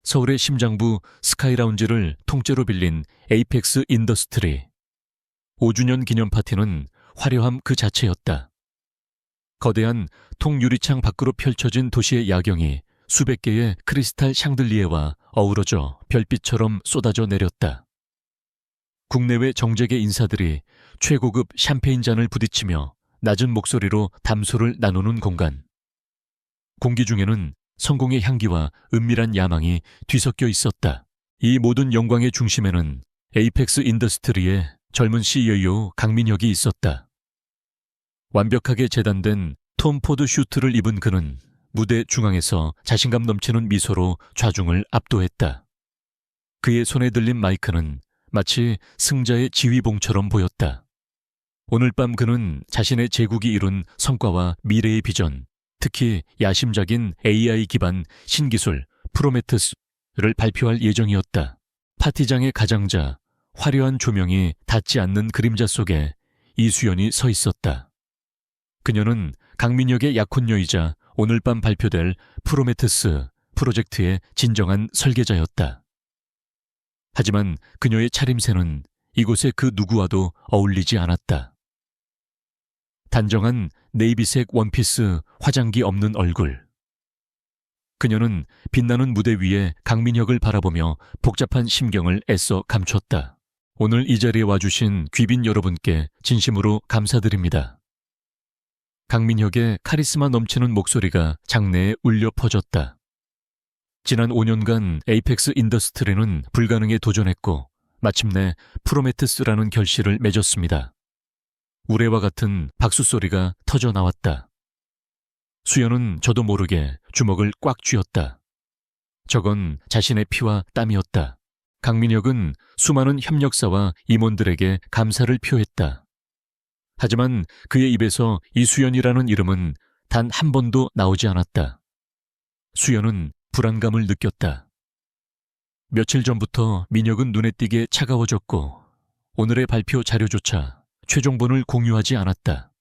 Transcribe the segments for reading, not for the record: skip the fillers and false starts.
서울의 심장부 스카이라운지를 통째로 빌린 에이펙스 인더스트리. 5주년 기념 파티는 화려함 그 자체였다. 거대한 통유리창 밖으로 펼쳐진 도시의 야경이 수백 개의 크리스탈 샹들리에와 어우러져 별빛처럼 쏟아져 내렸다. 국내외 정재계 인사들이 최고급 샴페인 잔을 부딪히며 낮은 목소리로 담소를 나누는 공간. 공기 중에는 성공의 향기와 은밀한 야망이 뒤섞여 있었다. 이 모든 영광의 중심에는 에이펙스 인더스트리의 젊은 CEO 강민혁이 있었다. 완벽하게 재단된 톰 포드 슈트를 입은 그는 무대 중앙에서 자신감 넘치는 미소로 좌중을 압도했다. 그의 손에 들린 마이크는 마치 승자의 지휘봉처럼 보였다. 오늘 밤 그는 자신의 제국이 이룬 성과와 미래의 비전, 특히 야심작인 AI 기반 신기술 프로메테스를 발표할 예정이었다. 파티장의 가장자, 화려한 조명이 닿지 않는 그림자 속에 이수연이 서 있었다. 그녀는 강민혁의 약혼녀이자 오늘 밤 발표될 프로메테스 프로젝트의 진정한 설계자였다. 하지만 그녀의 차림새는 이곳의 그 누구와도 어울리지 않았다. 단정한 네이비색 원피스, 화장기 없는 얼굴. 그녀는 빛나는 무대 위에 강민혁을 바라보며 복잡한 심경을 애써 감췄다. 오늘 이 자리에 와주신 귀빈 여러분께 진심으로 감사드립니다. 강민혁의 카리스마 넘치는 목소리가 장내에 울려 퍼졌다. 지난 5년간 에이펙스 인더스트리는 불가능에 도전했고 마침내 프로메테스라는 결실을 맺었습니다. 우레와 같은 박수 소리가 터져 나왔다. 수연은 저도 모르게 주먹을 꽉 쥐었다. 저건 자신의 피와 땀이었다. 강민혁은 수많은 협력사와 임원들에게 감사를 표했다. 하지만 그의 입에서 이수연이라는 이름은 단 한 번도 나오지 않았다. 수연은 불안감을 느꼈다. 며칠 전부터 민혁은 눈에 띄게 차가워졌고 오늘의 발표 자료조차 최종본을 공유하지 않았다.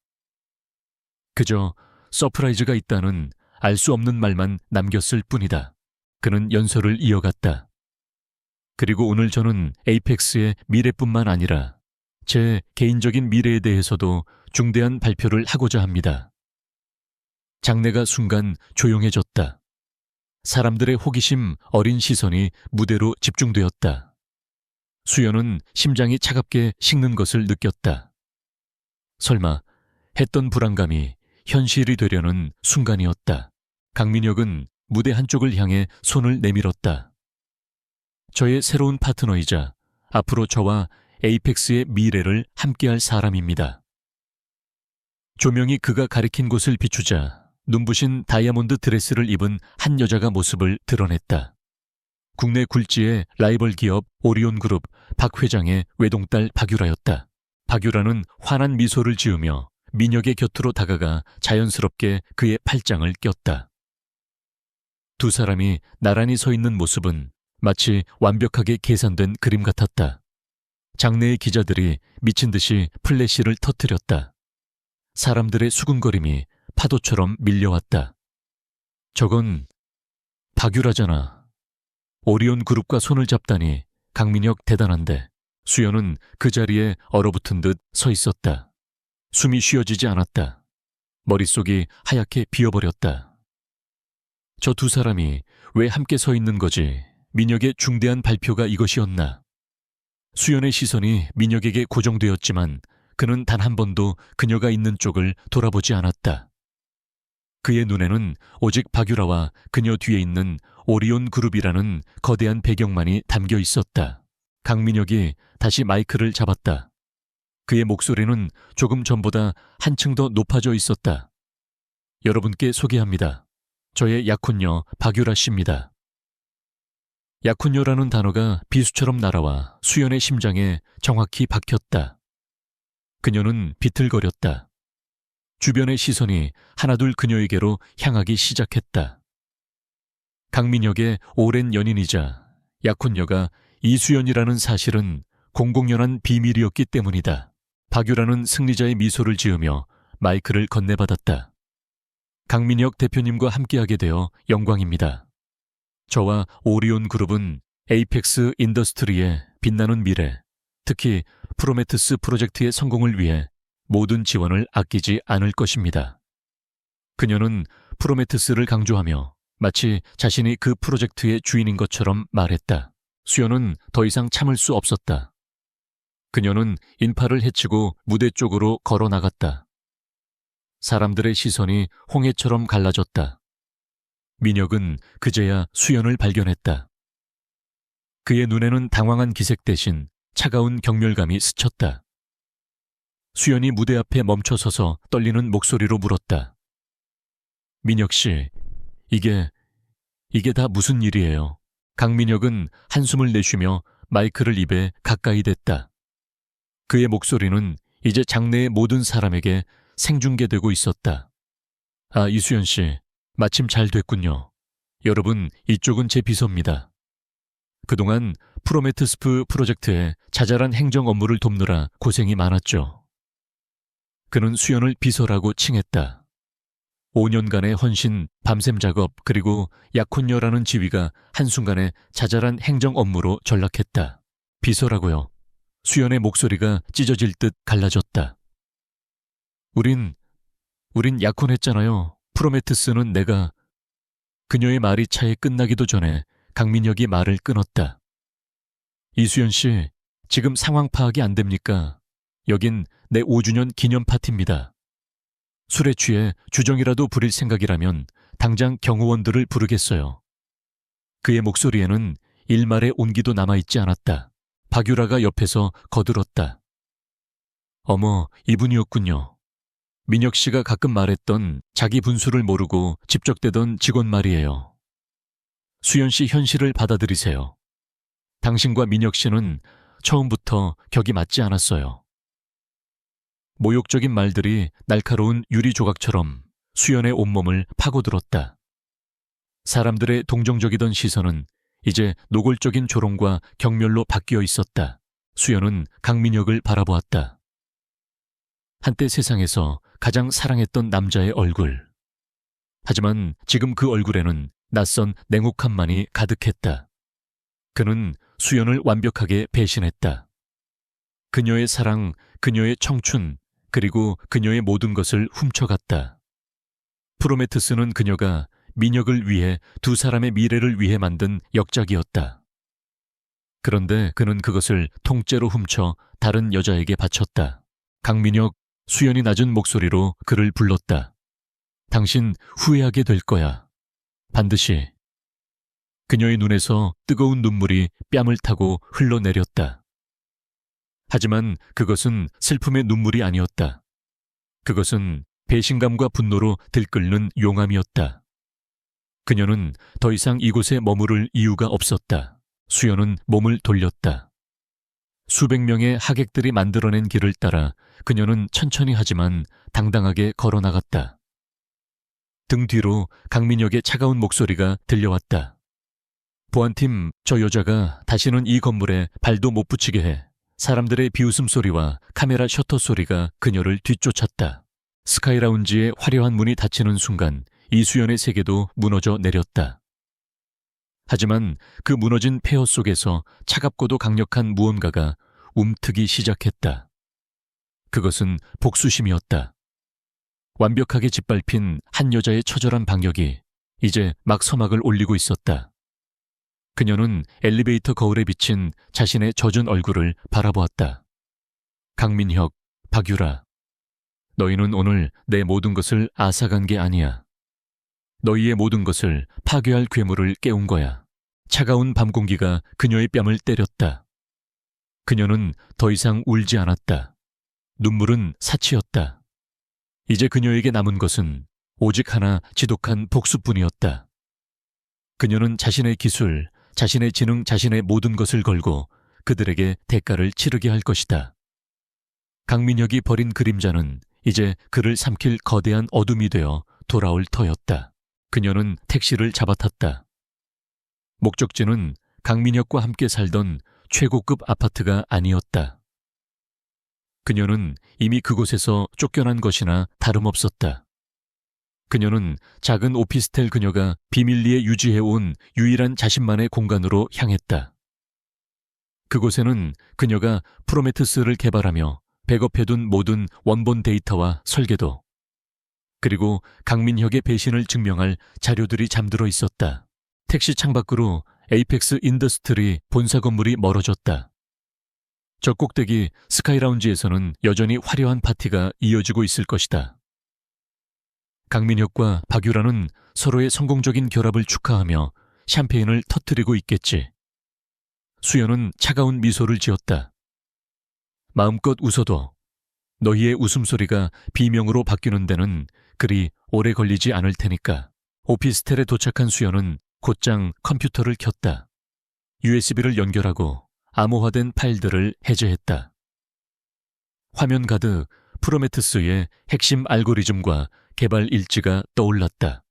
그저 서프라이즈가 있다는 알 수 없는 말만 남겼을 뿐이다. 그는 연설을 이어갔다. 그리고 오늘 저는 에이펙스의 미래뿐만 아니라 제 개인적인 미래에 대해서도 중대한 발표를 하고자 합니다. 장내가 순간 조용해졌다. 사람들의 호기심 어린 시선이 무대로 집중되었다. 수연은 심장이 차갑게 식는 것을 느꼈다. 설마 했던 불안감이 현실이 되려는 순간이었다. 강민혁은 무대 한쪽을 향해 손을 내밀었다. 저의 새로운 파트너이자 앞으로 저와 에이펙스의 미래를 함께할 사람입니다. 조명이 그가 가리킨 곳을 비추자 눈부신 다이아몬드 드레스를 입은 한 여자가 모습을 드러냈다. 국내 굴지의 라이벌 기업 오리온그룹 박 회장의 외동딸 박유라였다. 박유라는 환한 미소를 지으며 민혁의 곁으로 다가가 자연스럽게 그의 팔짱을 꼈다. 두 사람이 나란히 서 있는 모습은 마치 완벽하게 계산된 그림 같았다. 장내의 기자들이 미친 듯이 플래시를 터뜨렸다. 사람들의 수군거림이 파도처럼 밀려왔다. 저건 박유라잖아. 오리온 그룹과 손을 잡다니 강민혁 대단한데. 수연은 그 자리에 얼어붙은 듯 서 있었다. 숨이 쉬어지지 않았다. 머릿속이 하얗게 비어버렸다. 저 두 사람이 왜 함께 서 있는 거지? 민혁의 중대한 발표가 이것이었나? 수연의 시선이 민혁에게 고정되었지만 그는 단 한 번도 그녀가 있는 쪽을 돌아보지 않았다. 그의 눈에는 오직 박유라와 그녀 뒤에 있는 오리온 그룹이라는 거대한 배경만이 담겨 있었다. 강민혁이 다시 마이크를 잡았다. 그의 목소리는 조금 전보다 한층 더 높아져 있었다. 여러분께 소개합니다. 저의 약혼녀 박유라 씨입니다. 약혼녀라는 단어가 비수처럼 날아와 수연의 심장에 정확히 박혔다. 그녀는 비틀거렸다. 주변의 시선이 하나둘 그녀에게로 향하기 시작했다. 강민혁의 오랜 연인이자 약혼녀가 이수연이라는 사실은 공공연한 비밀이었기 때문이다. 박유라는 승리자의 미소를 지으며 마이크를 건네받았다. 강민혁 대표님과 함께하게 되어 영광입니다. 저와 오리온 그룹은 에이펙스 인더스트리의 빛나는 미래, 특히 프로메테스 프로젝트의 성공을 위해 모든 지원을 아끼지 않을 것입니다. 그녀는 프로메테스를 강조하며 마치 자신이 그 프로젝트의 주인인 것처럼 말했다. 수연은 더 이상 참을 수 없었다. 그녀는 인파를 헤치고 무대 쪽으로 걸어 나갔다. 사람들의 시선이 홍해처럼 갈라졌다. 민혁은 그제야 수연을 발견했다. 그의 눈에는 당황한 기색 대신 차가운 경멸감이 스쳤다. 수연이 무대 앞에 멈춰서서 떨리는 목소리로 물었다. 민혁 씨, 이게 다 무슨 일이에요? 강민혁은 한숨을 내쉬며 마이크를 입에 가까이 댔다. 그의 목소리는 이제 장내의 모든 사람에게 생중계되고 있었다. 아, 이수연 씨, 마침 잘 됐군요. 여러분, 이쪽은 제 비서입니다. 그동안 프로메테스프 프로젝트의 자잘한 행정 업무를 돕느라 고생이 많았죠. 그는 수연을 비서라고 칭했다. 5년간의 헌신, 밤샘 작업, 그리고 약혼녀라는 지위가 한순간에 자잘한 행정 업무로 전락했다. 비서라고요. 수연의 목소리가 찢어질 듯 갈라졌다. 우린 약혼했잖아요. 프로메테스는 내가... 그녀의 말이 차에 끝나기도 전에 강민혁이 말을 끊었다. 이수연 씨, 지금 상황 파악이 안 됩니까? 여긴 내 5주년 기념 파티입니다. 술에 취해 주정이라도 부릴 생각이라면 당장 경호원들을 부르겠어요. 그의 목소리에는 일말의 온기도 남아있지 않았다. 박유라가 옆에서 거들었다. 어머, 이분이었군요. 민혁 씨가 가끔 말했던 자기 분수를 모르고 집적대던 직원 말이에요. 수연 씨 현실을 받아들이세요. 당신과 민혁 씨는 처음부터 격이 맞지 않았어요. 모욕적인 말들이 날카로운 유리 조각처럼 수연의 온몸을 파고들었다. 사람들의 동정적이던 시선은 이제 노골적인 조롱과 경멸로 바뀌어 있었다. 수연은 강민혁을 바라보았다. 한때 세상에서 가장 사랑했던 남자의 얼굴. 하지만 지금 그 얼굴에는 낯선 냉혹함만이 가득했다. 그는 수연을 완벽하게 배신했다. 그녀의 사랑, 그녀의 청춘, 그리고 그녀의 모든 것을 훔쳐갔다. 프로메테스는 그녀가 민혁을 위해 두 사람의 미래를 위해 만든 역작이었다. 그런데 그는 그것을 통째로 훔쳐 다른 여자에게 바쳤다. 강민혁, 수연이 낮은 목소리로 그를 불렀다. 당신 후회하게 될 거야. 반드시. 그녀의 눈에서 뜨거운 눈물이 뺨을 타고 흘러내렸다. 하지만 그것은 슬픔의 눈물이 아니었다. 그것은 배신감과 분노로 들끓는 용암이었다. 그녀는 더 이상 이곳에 머무를 이유가 없었다. 수연은 몸을 돌렸다. 수백 명의 하객들이 만들어낸 길을 따라 그녀는 천천히 하지만 당당하게 걸어나갔다. 등 뒤로 강민혁의 차가운 목소리가 들려왔다. 보안팀, 저 여자가 다시는 이 건물에 발도 못 붙이게 해. 사람들의 비웃음 소리와 카메라 셔터 소리가 그녀를 뒤쫓았다. 스카이라운지의 화려한 문이 닫히는 순간 이수연의 세계도 무너져 내렸다. 하지만 그 무너진 폐허 속에서 차갑고도 강력한 무언가가 움트기 시작했다. 그것은 복수심이었다. 완벽하게 짓밟힌 한 여자의 처절한 방역이 이제 막 서막을 올리고 있었다. 그녀는 엘리베이터 거울에 비친 자신의 젖은 얼굴을 바라보았다. 강민혁, 박유라, 너희는 오늘 내 모든 것을 앗아간 게 아니야. 너희의 모든 것을 파괴할 괴물을 깨운 거야. 차가운 밤 공기가 그녀의 뺨을 때렸다. 그녀는 더 이상 울지 않았다. 눈물은 사치였다. 이제 그녀에게 남은 것은 오직 하나 지독한 복수뿐이었다. 그녀는 자신의 기술, 자신의 지능, 자신의 모든 것을 걸고 그들에게 대가를 치르게 할 것이다. 강민혁이 버린 그림자는 이제 그를 삼킬 거대한 어둠이 되어 돌아올 터였다. 그녀는 택시를 잡아탔다. 목적지는 강민혁과 함께 살던 최고급 아파트가 아니었다. 그녀는 이미 그곳에서 쫓겨난 것이나 다름없었다. 그녀는 작은 오피스텔 그녀가 비밀리에 유지해온 유일한 자신만의 공간으로 향했다. 그곳에는 그녀가 프로메테우스를 개발하며 백업해둔 모든 원본 데이터와 설계도, 그리고 강민혁의 배신을 증명할 자료들이 잠들어 있었다. 택시 창밖으로 에이펙스 인더스트리 본사 건물이 멀어졌다. 저 꼭대기 스카이라운지에서는 여전히 화려한 파티가 이어지고 있을 것이다. 강민혁과 박유라는 서로의 성공적인 결합을 축하하며 샴페인을 터뜨리고 있겠지. 수연은 차가운 미소를 지었다. 마음껏 웃어도 너희의 웃음소리가 비명으로 바뀌는 데는 그리 오래 걸리지 않을 테니까. 오피스텔에 도착한 수연은 곧장 컴퓨터를 켰다. USB를 연결하고 암호화된 파일들을 해제했다. 화면 가득 프로메테우스의 핵심 알고리즘과 개발 일지가 떠올랐다.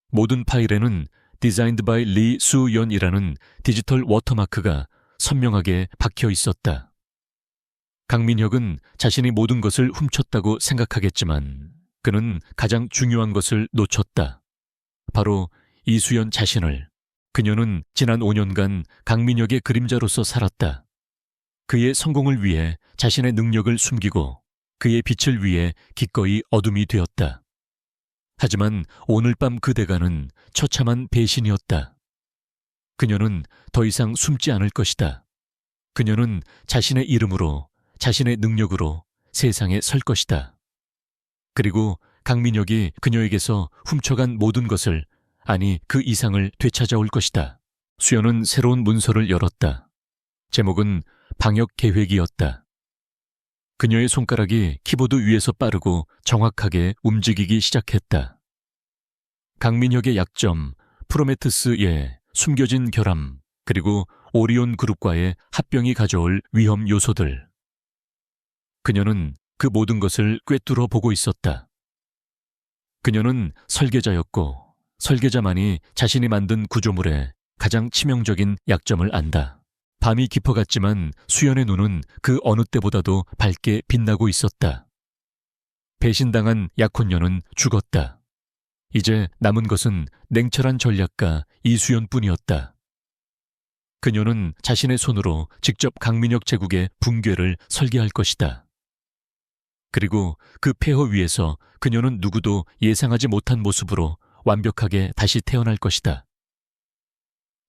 모든 파일에는 Designed by Lee Soo-yeon이라는 디지털 워터마크가 선명하게 박혀 있었다. 강민혁은 자신이 모든 것을 훔쳤다고 생각하겠지만 그는 가장 중요한 것을 놓쳤다. 바로 이수연 자신을. 그녀는 지난 5년간 강민혁의 그림자로서 살았다. 그의 성공을 위해 자신의 능력을 숨기고 그의 빛을 위해 기꺼이 어둠이 되었다. 하지만 오늘 밤 그 대가는 처참한 배신이었다. 그녀는 더 이상 숨지 않을 것이다. 그녀는 자신의 이름으로, 자신의 능력으로 세상에 설 것이다. 그리고 강민혁이 그녀에게서 훔쳐간 모든 것을, 아니 그 이상을 되찾아올 것이다. 수연은 새로운 문서를 열었다. 제목은 방역 계획이었다. 그녀의 손가락이 키보드 위에서 빠르고 정확하게 움직이기 시작했다. 강민혁의 약점, 프로메테우스의 숨겨진 결함, 그리고 오리온 그룹과의 합병이 가져올 위험 요소들. 그녀는 그 모든 것을 꿰뚫어 보고 있었다. 그녀는 설계자였고 설계자만이 자신이 만든 구조물의 가장 치명적인 약점을 안다. 밤이 깊어갔지만 수연의 눈은 그 어느 때보다도 밝게 빛나고 있었다. 배신당한 약혼녀는 죽었다. 이제 남은 것은 냉철한 전략가 이수연뿐이었다. 그녀는 자신의 손으로 직접 강민혁 제국의 붕괴를 설계할 것이다. 그리고 그 폐허 위에서 그녀는 누구도 예상하지 못한 모습으로 완벽하게 다시 태어날 것이다.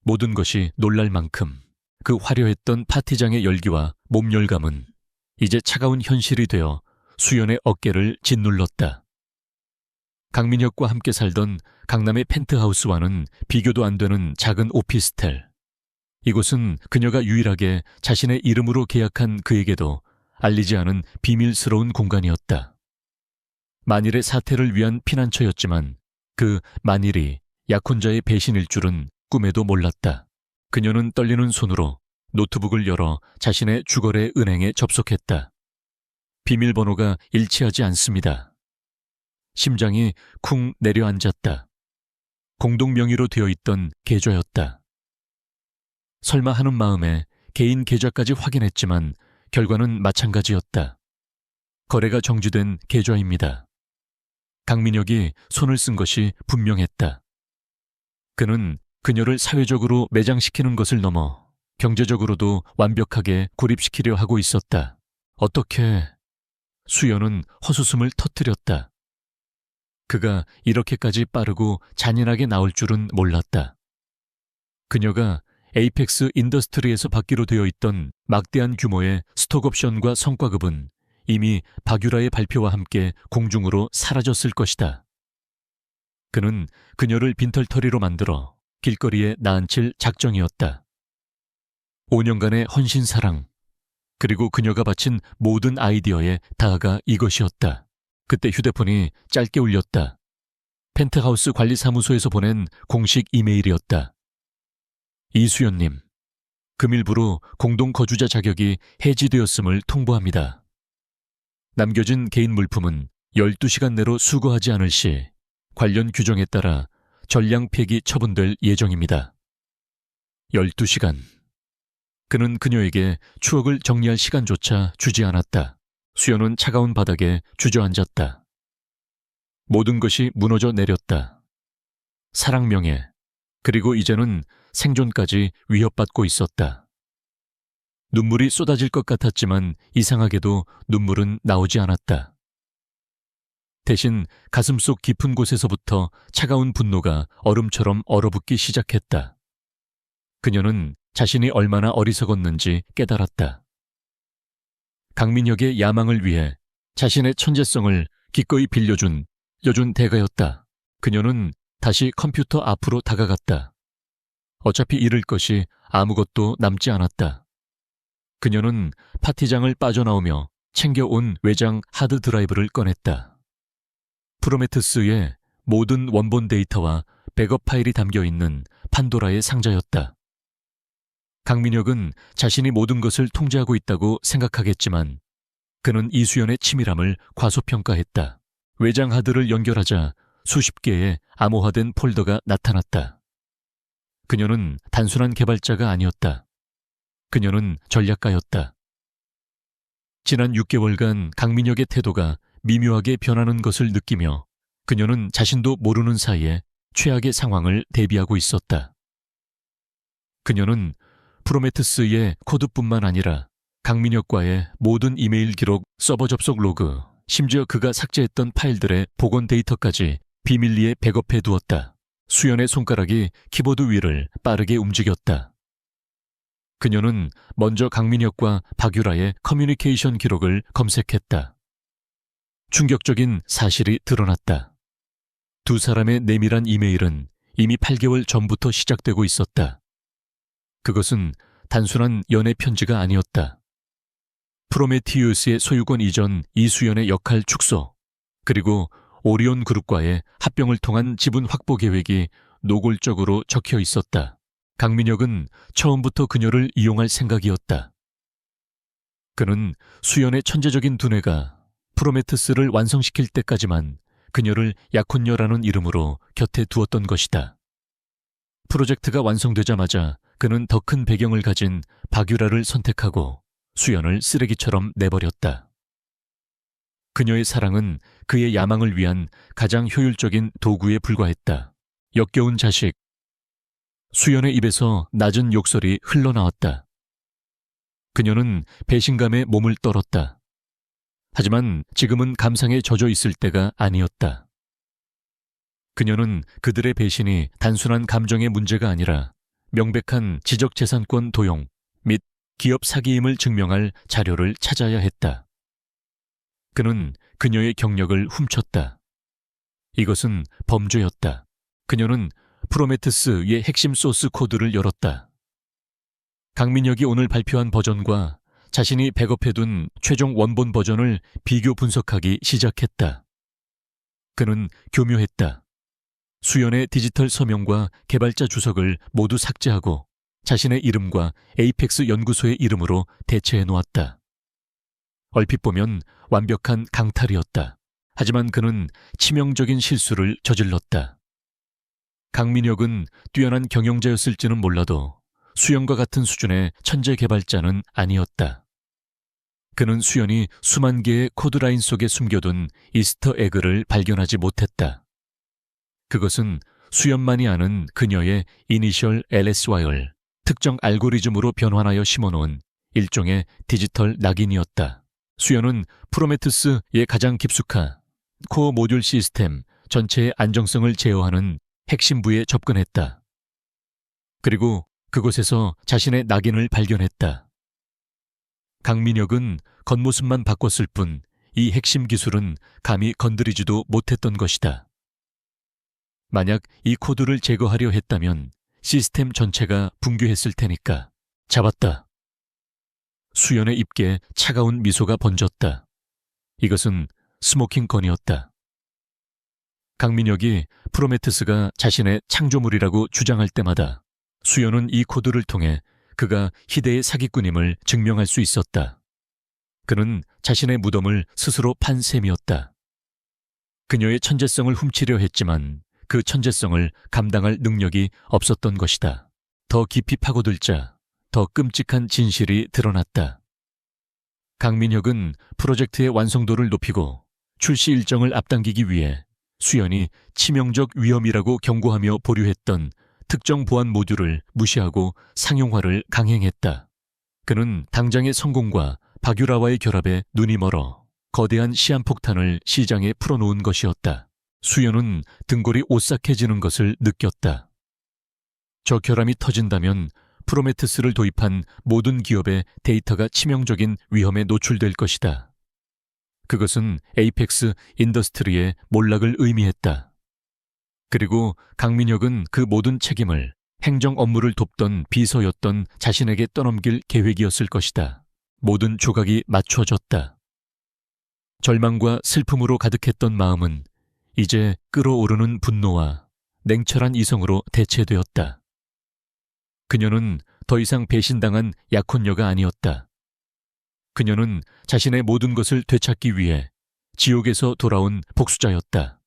모든 것이 놀랄 만큼 그 화려했던 파티장의 열기와 몸열감은 이제 차가운 현실이 되어 수연의 어깨를 짓눌렀다. 강민혁과 함께 살던 강남의 펜트하우스와는 비교도 안 되는 작은 오피스텔. 이곳은 그녀가 유일하게 자신의 이름으로 계약한 그에게도 알리지 않은 비밀스러운 공간이었다. 만일의 사태를 위한 피난처였지만 그 만일이 약혼자의 배신일 줄은 꿈에도 몰랐다. 그녀는 떨리는 손으로 노트북을 열어 자신의 주거래 은행에 접속했다. 비밀번호가 일치하지 않습니다. 심장이 쿵 내려앉았다. 공동 명의로 되어 있던 계좌였다. 설마 하는 마음에 개인 계좌까지 확인했지만 결과는 마찬가지였다. 거래가 정지된 계좌입니다. 강민혁이 손을 쓴 것이 분명했다. 그는 그녀를 사회적으로 매장시키는 것을 넘어 경제적으로도 완벽하게 고립시키려 하고 있었다. 어떻게... 수연은 헛웃음을 터뜨렸다. 그가 이렇게까지 빠르고 잔인하게 나올 줄은 몰랐다. 그녀가 에이펙스 인더스트리에서 받기로 되어 있던 막대한 규모의 스톡옵션과 성과급은 이미 박유라의 발표와 함께 공중으로 사라졌을 것이다. 그는 그녀를 빈털터리로 만들어 길거리에 나앉힐 작정이었다. 5년간의 헌신사랑, 그리고 그녀가 바친 모든 아이디어의 다가 이것이었다. 그때 휴대폰이 짧게 울렸다. 펜트하우스 관리사무소에서 보낸 공식 이메일이었다. 이수연님, 금일부로 공동거주자 자격이 해지되었음을 통보합니다. 남겨진 개인 물품은 12시간 내로 수거하지 않을 시 관련 규정에 따라 전량 폐기 처분될 예정입니다. 12시간. 그는 그녀에게 추억을 정리할 시간조차 주지 않았다. 수연은 차가운 바닥에 주저앉았다. 모든 것이 무너져 내렸다. 사랑 명예, 그리고 이제는 생존까지 위협받고 있었다. 눈물이 쏟아질 것 같았지만 이상하게도 눈물은 나오지 않았다. 대신 가슴속 깊은 곳에서부터 차가운 분노가 얼음처럼 얼어붙기 시작했다. 그녀는 자신이 얼마나 어리석었는지 깨달았다. 강민혁의 야망을 위해 자신의 천재성을 기꺼이 빌려준 대가였다. 그녀는 다시 컴퓨터 앞으로 다가갔다. 어차피 잃을 것이 아무것도 남지 않았다. 그녀는 파티장을 빠져나오며 챙겨온 외장 하드 드라이브를 꺼냈다. 프로메테스의 모든 원본 데이터와 백업 파일이 담겨있는 판도라의 상자였다. 강민혁은 자신이 모든 것을 통제하고 있다고 생각하겠지만 그는 이수연의 치밀함을 과소평가했다. 외장 하드를 연결하자 수십 개의 암호화된 폴더가 나타났다. 그녀는 단순한 개발자가 아니었다. 그녀는 전략가였다. 지난 6개월간 강민혁의 태도가 미묘하게 변하는 것을 느끼며 그녀는 자신도 모르는 사이에 최악의 상황을 대비하고 있었다. 그녀는 프로메테스의 코드뿐만 아니라 강민혁과의 모든 이메일 기록, 서버 접속 로그, 심지어 그가 삭제했던 파일들의 복원 데이터까지 비밀리에 백업해 두었다. 수연의 손가락이 키보드 위를 빠르게 움직였다. 그녀는 먼저 강민혁과 박유라의 커뮤니케이션 기록을 검색했다. 충격적인 사실이 드러났다. 두 사람의 내밀한 이메일은 이미 8개월 전부터 시작되고 있었다. 그것은 단순한 연애 편지가 아니었다. 프로메티우스의 소유권 이전 이수연의 역할 축소, 그리고 오리온 그룹과의 합병을 통한 지분 확보 계획이 노골적으로 적혀 있었다. 강민혁은 처음부터 그녀를 이용할 생각이었다. 그는 수연의 천재적인 두뇌가 프로메테스를 완성시킬 때까지만 그녀를 약혼녀라는 이름으로 곁에 두었던 것이다. 프로젝트가 완성되자마자 그는 더 큰 배경을 가진 박유라를 선택하고 수연을 쓰레기처럼 내버렸다. 그녀의 사랑은 그의 야망을 위한 가장 효율적인 도구에 불과했다. 역겨운 자식. 수연의 입에서 낮은 욕설이 흘러나왔다. 그녀는 배신감에 몸을 떨었다. 하지만 지금은 감상에 젖어 있을 때가 아니었다. 그녀는 그들의 배신이 단순한 감정의 문제가 아니라 명백한 지적재산권 도용 및 기업 사기임을 증명할 자료를 찾아야 했다. 그는 그녀의 경력을 훔쳤다. 이것은 범죄였다. 그녀는 프로메테스의 핵심 소스 코드를 열었다. 강민혁이 오늘 발표한 버전과 자신이 백업해둔 최종 원본 버전을 비교 분석하기 시작했다. 그는 교묘했다. 수연의 디지털 서명과 개발자 주석을 모두 삭제하고 자신의 이름과 에이펙스 연구소의 이름으로 대체해 놓았다. 얼핏 보면 완벽한 강탈이었다. 하지만 그는 치명적인 실수를 저질렀다. 강민혁은 뛰어난 경영자였을지는 몰라도 수연과 같은 수준의 천재 개발자는 아니었다. 그는 수연이 수만 개의 코드라인 속에 숨겨둔 이스터 에그를 발견하지 못했다. 그것은 수연만이 아는 그녀의 이니셜 LSY를 특정 알고리즘으로 변환하여 심어놓은 일종의 디지털 낙인이었다. 수연은 프로메테스의 가장 깊숙한 코어 모듈 시스템 전체의 안정성을 제어하는 핵심 부에 접근했다. 그리고 그곳에서 자신의 낙인을 발견했다. 강민혁은 겉모습만 바꿨을 뿐 이 핵심 기술은 감히 건드리지도 못했던 것이다. 만약 이 코드를 제거하려 했다면 시스템 전체가 붕괴했을 테니까. 잡았다. 수연의 입에 차가운 미소가 번졌다. 이것은 스모킹 건이었다. 강민혁이 프로메테스가 자신의 창조물이라고 주장할 때마다 수연은 이 코드를 통해 그가 희대의 사기꾼임을 증명할 수 있었다. 그는 자신의 무덤을 스스로 판 셈이었다. 그녀의 천재성을 훔치려 했지만 그 천재성을 감당할 능력이 없었던 것이다. 더 깊이 파고들자 더 끔찍한 진실이 드러났다. 강민혁은 프로젝트의 완성도를 높이고 출시 일정을 앞당기기 위해 수연이 치명적 위험이라고 경고하며 보류했던 특정 보안 모듈을 무시하고 상용화를 강행했다. 그는 당장의 성공과 박유라와의 결합에 눈이 멀어 거대한 시한폭탄을 시장에 풀어놓은 것이었다. 수연은 등골이 오싹해지는 것을 느꼈다. 저 결함이 터진다면 프로메테스를 도입한 모든 기업의 데이터가 치명적인 위험에 노출될 것이다. 그것은 에이펙스 인더스트리의 몰락을 의미했다. 그리고 강민혁은 그 모든 책임을 행정 업무를 돕던 비서였던 자신에게 떠넘길 계획이었을 것이다. 모든 조각이 맞춰졌다. 절망과 슬픔으로 가득했던 마음은 이제 끓어오르는 분노와 냉철한 이성으로 대체되었다. 그녀는 더 이상 배신당한 약혼녀가 아니었다. 그녀는 자신의 모든 것을 되찾기 위해 지옥에서 돌아온 복수자였다.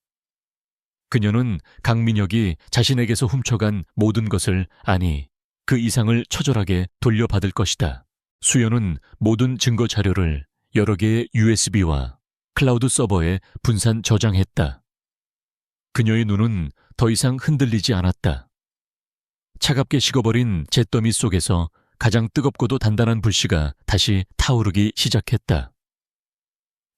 그녀는 강민혁이 자신에게서 훔쳐간 모든 것을, 아니 그 이상을 처절하게 돌려받을 것이다. 수연은 모든 증거 자료를 여러 개의 USB와 클라우드 서버에 분산 저장했다. 그녀의 눈은 더 이상 흔들리지 않았다. 차갑게 식어버린 잿더미 속에서 가장 뜨겁고도 단단한 불씨가 다시 타오르기 시작했다.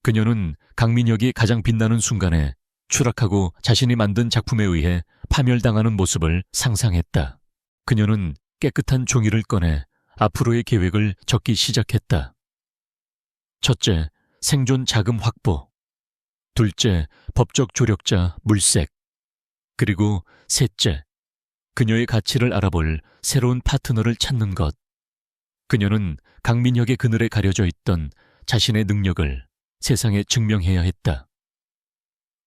그녀는 강민혁이 가장 빛나는 순간에 추락하고 자신이 만든 작품에 의해 파멸당하는 모습을 상상했다. 그녀는 깨끗한 종이를 꺼내 앞으로의 계획을 적기 시작했다. 첫째, 생존 자금 확보. 둘째, 법적 조력자 물색. 그리고 셋째, 그녀의 가치를 알아볼 새로운 파트너를 찾는 것. 그녀는 강민혁의 그늘에 가려져 있던 자신의 능력을 세상에 증명해야 했다.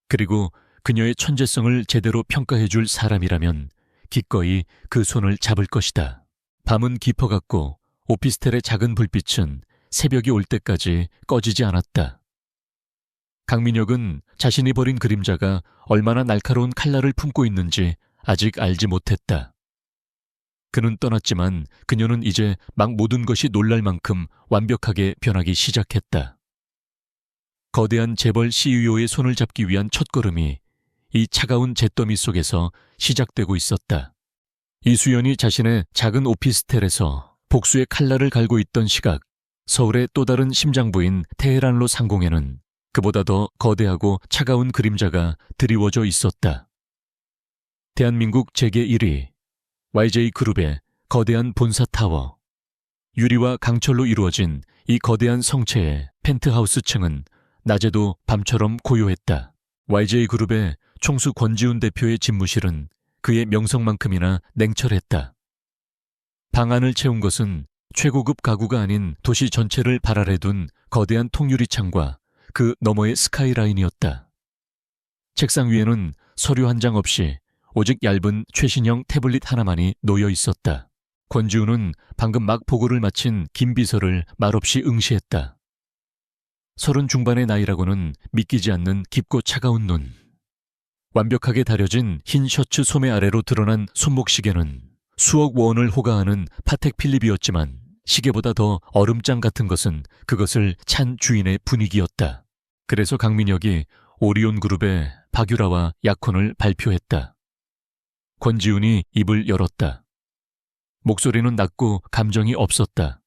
그리고 그녀의 천재성을 제대로 평가해 줄 사람이라면 기꺼이 그 손을 잡을 것이다. 밤은 깊어갔고 오피스텔의 작은 불빛은 새벽이 올 때까지 꺼지지 않았다. 강민혁은 자신이 버린 그림자가 얼마나 날카로운 칼날을 품고 있는지 아직 알지 못했다. 그는 떠났지만 그녀는 이제 막 모든 것이 놀랄 만큼 완벽하게 변하기 시작했다. 거대한 재벌 CEO의 손을 잡기 위한 첫걸음이 이 차가운 잿더미 속에서 시작되고 있었다. 이수연이 자신의 작은 오피스텔에서 복수의 칼날을 갈고 있던 시각, 서울의 또 다른 심장부인 테헤란로 상공에는 그보다 더 거대하고 차가운 그림자가 드리워져 있었다. 대한민국 재계 1위, YJ그룹의 거대한 본사 타워. 유리와 강철로 이루어진 이 거대한 성체의 펜트하우스 층은 낮에도 밤처럼 고요했다. YJ그룹의 총수 권지훈 대표의 집무실은 그의 명성만큼이나 냉철했다. 방안을 채운 것은 최고급 가구가 아닌 도시 전체를 발아래 둔 거대한 통유리창과 그 너머의 스카이라인이었다. 책상 위에는 서류 한 장 없이 오직 얇은 최신형 태블릿 하나만이 놓여 있었다. 권지훈은 방금 막 보고를 마친 김 비서를 말없이 응시했다. 30 중반의 나이라고는 믿기지 않는 깊고 차가운 눈. 완벽하게 다려진 흰 셔츠 소매 아래로 드러난 손목시계는 수억 원을 호가하는 파텍 필립이었지만 시계보다 더 얼음장 같은 것은 그것을 찬 주인의 분위기였다. 그래서 강민혁이 오리온 그룹의 박유라와 약혼을 발표했다. 권지훈이 입을 열었다. 목소리는 낮고 감정이 없었다.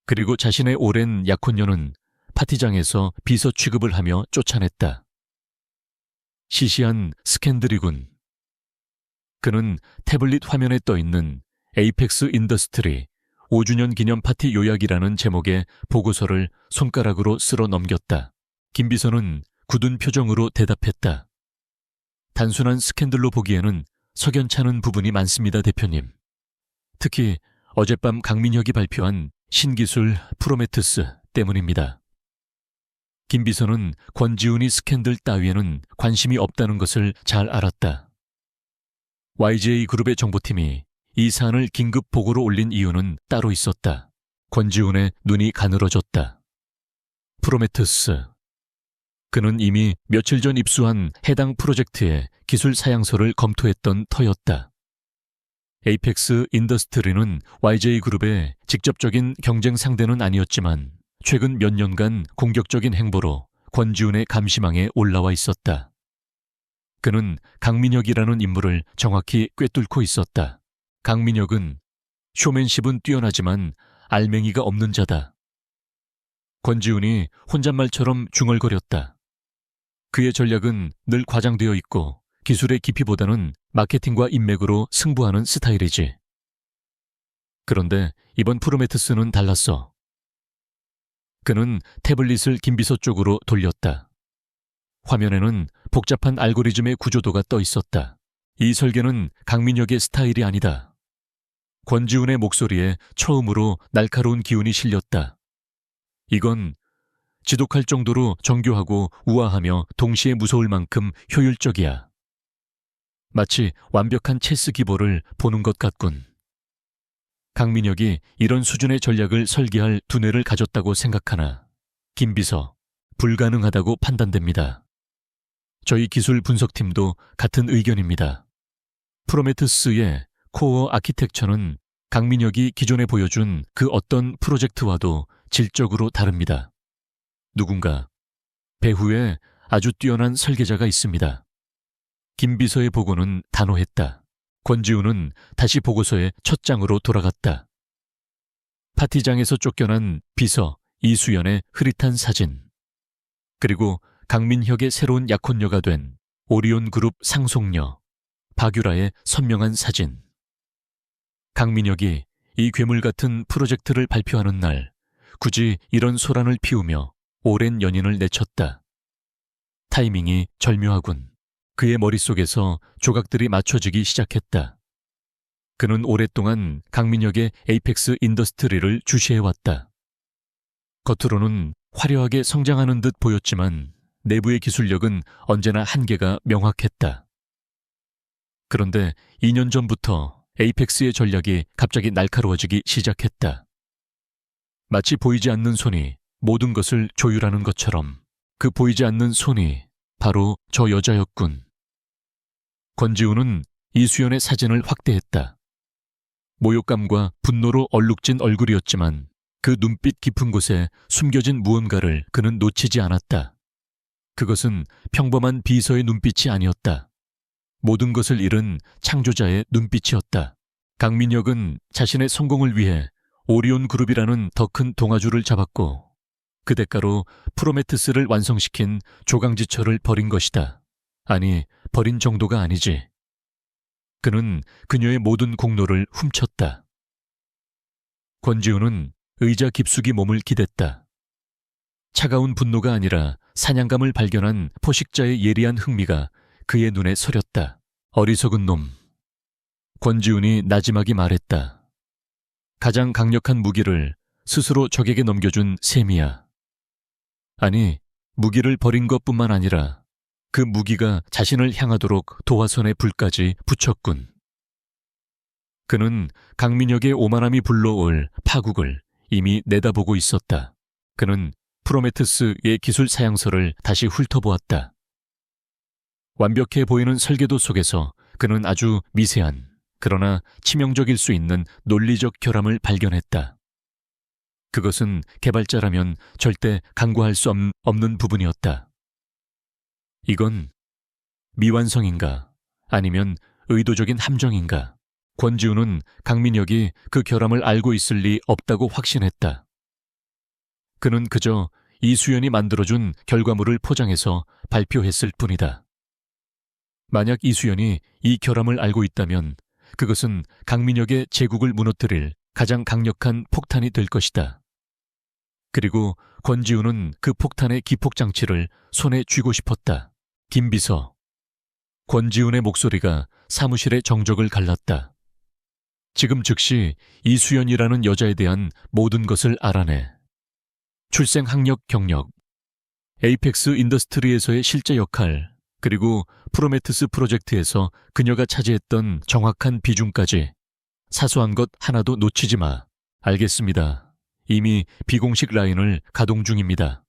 그리고 자신의 오랜 약혼녀는 파티장에서 비서 취급을 하며 쫓아냈다. 시시한 스캔들이군. 그는 태블릿 화면에 떠있는 에이펙스 인더스트리 5주년 기념 파티 요약이라는 제목의 보고서를 손가락으로 쓸어 넘겼다. 김 비서는 굳은 표정으로 대답했다. 단순한 스캔들로 보기에는 석연찮은 부분이 많습니다, 대표님. 특히 어젯밤 강민혁이 발표한 신기술 프로메테스 때문입니다. 김 비서는 권지훈이 스캔들 따위에는 관심이 없다는 것을 잘 알았다. YJ그룹의 정보팀이 이 사안을 긴급 보고로 올린 이유는 따로 있었다. 권지훈의 눈이 가늘어졌다. 프로메테스. 그는 이미 며칠 전 입수한 해당 프로젝트의 기술 사양서를 검토했던 터였다. 에이펙스 인더스트리는 YJ그룹의 직접적인 경쟁 상대는 아니었지만 최근 몇 년간 공격적인 행보로 권지훈의 감시망에 올라와 있었다. 그는 강민혁이라는 인물을 정확히 꿰뚫고 있었다. 강민혁은 쇼맨십은 뛰어나지만 알맹이가 없는 자다. 권지훈이 혼잣말처럼 중얼거렸다. 그의 전략은 늘 과장되어 있고 기술의 깊이보다는 마케팅과 인맥으로 승부하는 스타일이지. 그런데 이번 프로메테스는 달랐어. 그는 태블릿을 김비서 쪽으로 돌렸다. 화면에는 복잡한 알고리즘의 구조도가 떠 있었다. 이 설계는 강민혁의 스타일이 아니다. 권지훈의 목소리에 처음으로 날카로운 기운이 실렸다. 이건 지독할 정도로 정교하고 우아하며 동시에 무서울 만큼 효율적이야. 마치 완벽한 체스 기보를 보는 것 같군. 강민혁이 이런 수준의 전략을 설계할 두뇌를 가졌다고 생각하나 김비서, 불가능하다고 판단됩니다. 저희 기술 분석팀도 같은 의견입니다. 프로메테스의 코어 아키텍처는 강민혁이 기존에 보여준 그 어떤 프로젝트와도 질적으로 다릅니다. 누군가 배후에 아주 뛰어난 설계자가 있습니다. 김비서의 보고는 단호했다. 권지훈은 다시 보고서의 첫 장으로 돌아갔다. 파티장에서 쫓겨난 비서 이수연의 흐릿한 사진, 그리고 강민혁의 새로운 약혼녀가 된 오리온 그룹 상속녀 박유라의 선명한 사진. 강민혁이 이 괴물 같은 프로젝트를 발표하는 날 굳이 이런 소란을 피우며 오랜 연인을 내쳤다. 타이밍이 절묘하군. 그의 머릿속에서 조각들이 맞춰지기 시작했다. 그는 오랫동안 강민혁의 에이펙스 인더스트리를 주시해왔다. 겉으로는 화려하게 성장하는 듯 보였지만 내부의 기술력은 언제나 한계가 명확했다. 그런데 2년 전부터 에이펙스의 전략이 갑자기 날카로워지기 시작했다. 마치 보이지 않는 손이 모든 것을 조율하는 것처럼 그 보이지 않는 손이 바로 저 여자였군. 권지훈은 이수연의 사진을 확대했다. 모욕감과 분노로 얼룩진 얼굴이었지만 그 눈빛 깊은 곳에 숨겨진 무언가를 그는 놓치지 않았다. 그것은 평범한 비서의 눈빛이 아니었다. 모든 것을 잃은 창조자의 눈빛이었다. 강민혁은 자신의 성공을 위해 오리온 그룹이라는 더 큰 동아줄을 잡았고 그 대가로 프로메테스를 완성시킨 조강지처를 버린 것이다. 아니, 버린 정도가 아니지. 그는 그녀의 모든 공로를 훔쳤다. 권지훈은 의자 깊숙이 몸을 기댔다. 차가운 분노가 아니라 사냥감을 발견한 포식자의 예리한 흥미가 그의 눈에 서렸다. 어리석은 놈. 권지훈이 나지막이 말했다. 가장 강력한 무기를 스스로 적에게 넘겨준 셈이야. 아니, 무기를 버린 것뿐만 아니라 그 무기가 자신을 향하도록 도화선의 불까지 붙였군. 그는 강민혁의 오만함이 불러올 파국을 이미 내다보고 있었다. 그는 프로메테스의 기술 사양서를 다시 훑어보았다. 완벽해 보이는 설계도 속에서 그는 아주 미세한, 그러나 치명적일 수 있는 논리적 결함을 발견했다. 그것은 개발자라면 절대 간과할 수 없는 부분이었다. 이건 미완성인가 아니면 의도적인 함정인가? 권지훈은 강민혁이 그 결함을 알고 있을 리 없다고 확신했다. 그는 그저 이수연이 만들어준 결과물을 포장해서 발표했을 뿐이다. 만약 이수연이 이 결함을 알고 있다면 그것은 강민혁의 제국을 무너뜨릴 가장 강력한 폭탄이 될 것이다. 그리고 권지훈은 그 폭탄의 기폭장치를 손에 쥐고 싶었다. 김비서. 권지훈의 목소리가 사무실의 정적을 갈랐다. 지금 즉시 이수연이라는 여자에 대한 모든 것을 알아내. 출생 학력 경력, 에이펙스 인더스트리에서의 실제 역할, 그리고 프로메테스 프로젝트에서 그녀가 차지했던 정확한 비중까지 사소한 것 하나도 놓치지 마. 알겠습니다. 이미 비공식 라인을 가동 중입니다.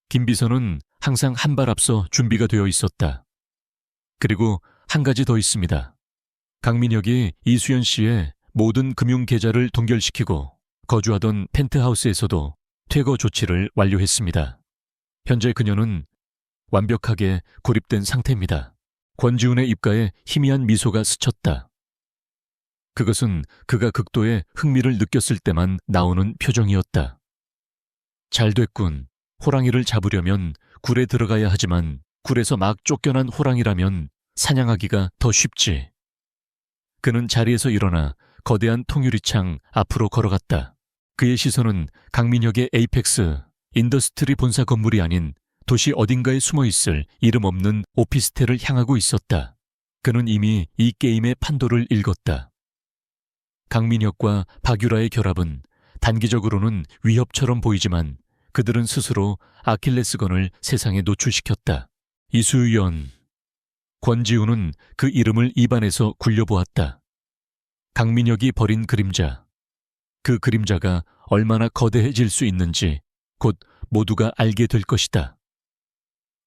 김비서는 항상 한 발 앞서 준비가 되어 있었다. 그리고 한 가지 더 있습니다. 강민혁이 이수연 씨의 모든 금융 계좌를 동결시키고 거주하던 펜트하우스에서도 퇴거 조치를 완료했습니다. 현재 그녀는 완벽하게 고립된 상태입니다. 권지훈의 입가에 희미한 미소가 스쳤다. 그것은 그가 극도의 흥미를 느꼈을 때만 나오는 표정이었다. 잘 됐군. 호랑이를 잡으려면 굴에 들어가야 하지만 굴에서 막 쫓겨난 호랑이라면 사냥하기가 더 쉽지. 그는 자리에서 일어나 거대한 통유리창 앞으로 걸어갔다. 그의 시선은 강민혁의 에이펙스 인더스트리 본사 건물이 아닌 도시 어딘가에 숨어있을 이름 없는 오피스텔을 향하고 있었다. 그는 이미 이 게임의 판도를 읽었다. 강민혁과 박유라의 결합은 단기적으로는 위협처럼 보이지만 그들은 스스로 아킬레스건을 세상에 노출시켰다. 이수연. 권지훈은 그 이름을 입안에서 굴려보았다. 강민혁이 버린 그림자. 그 그림자가 얼마나 거대해질 수 있는지 곧 모두가 알게 될 것이다.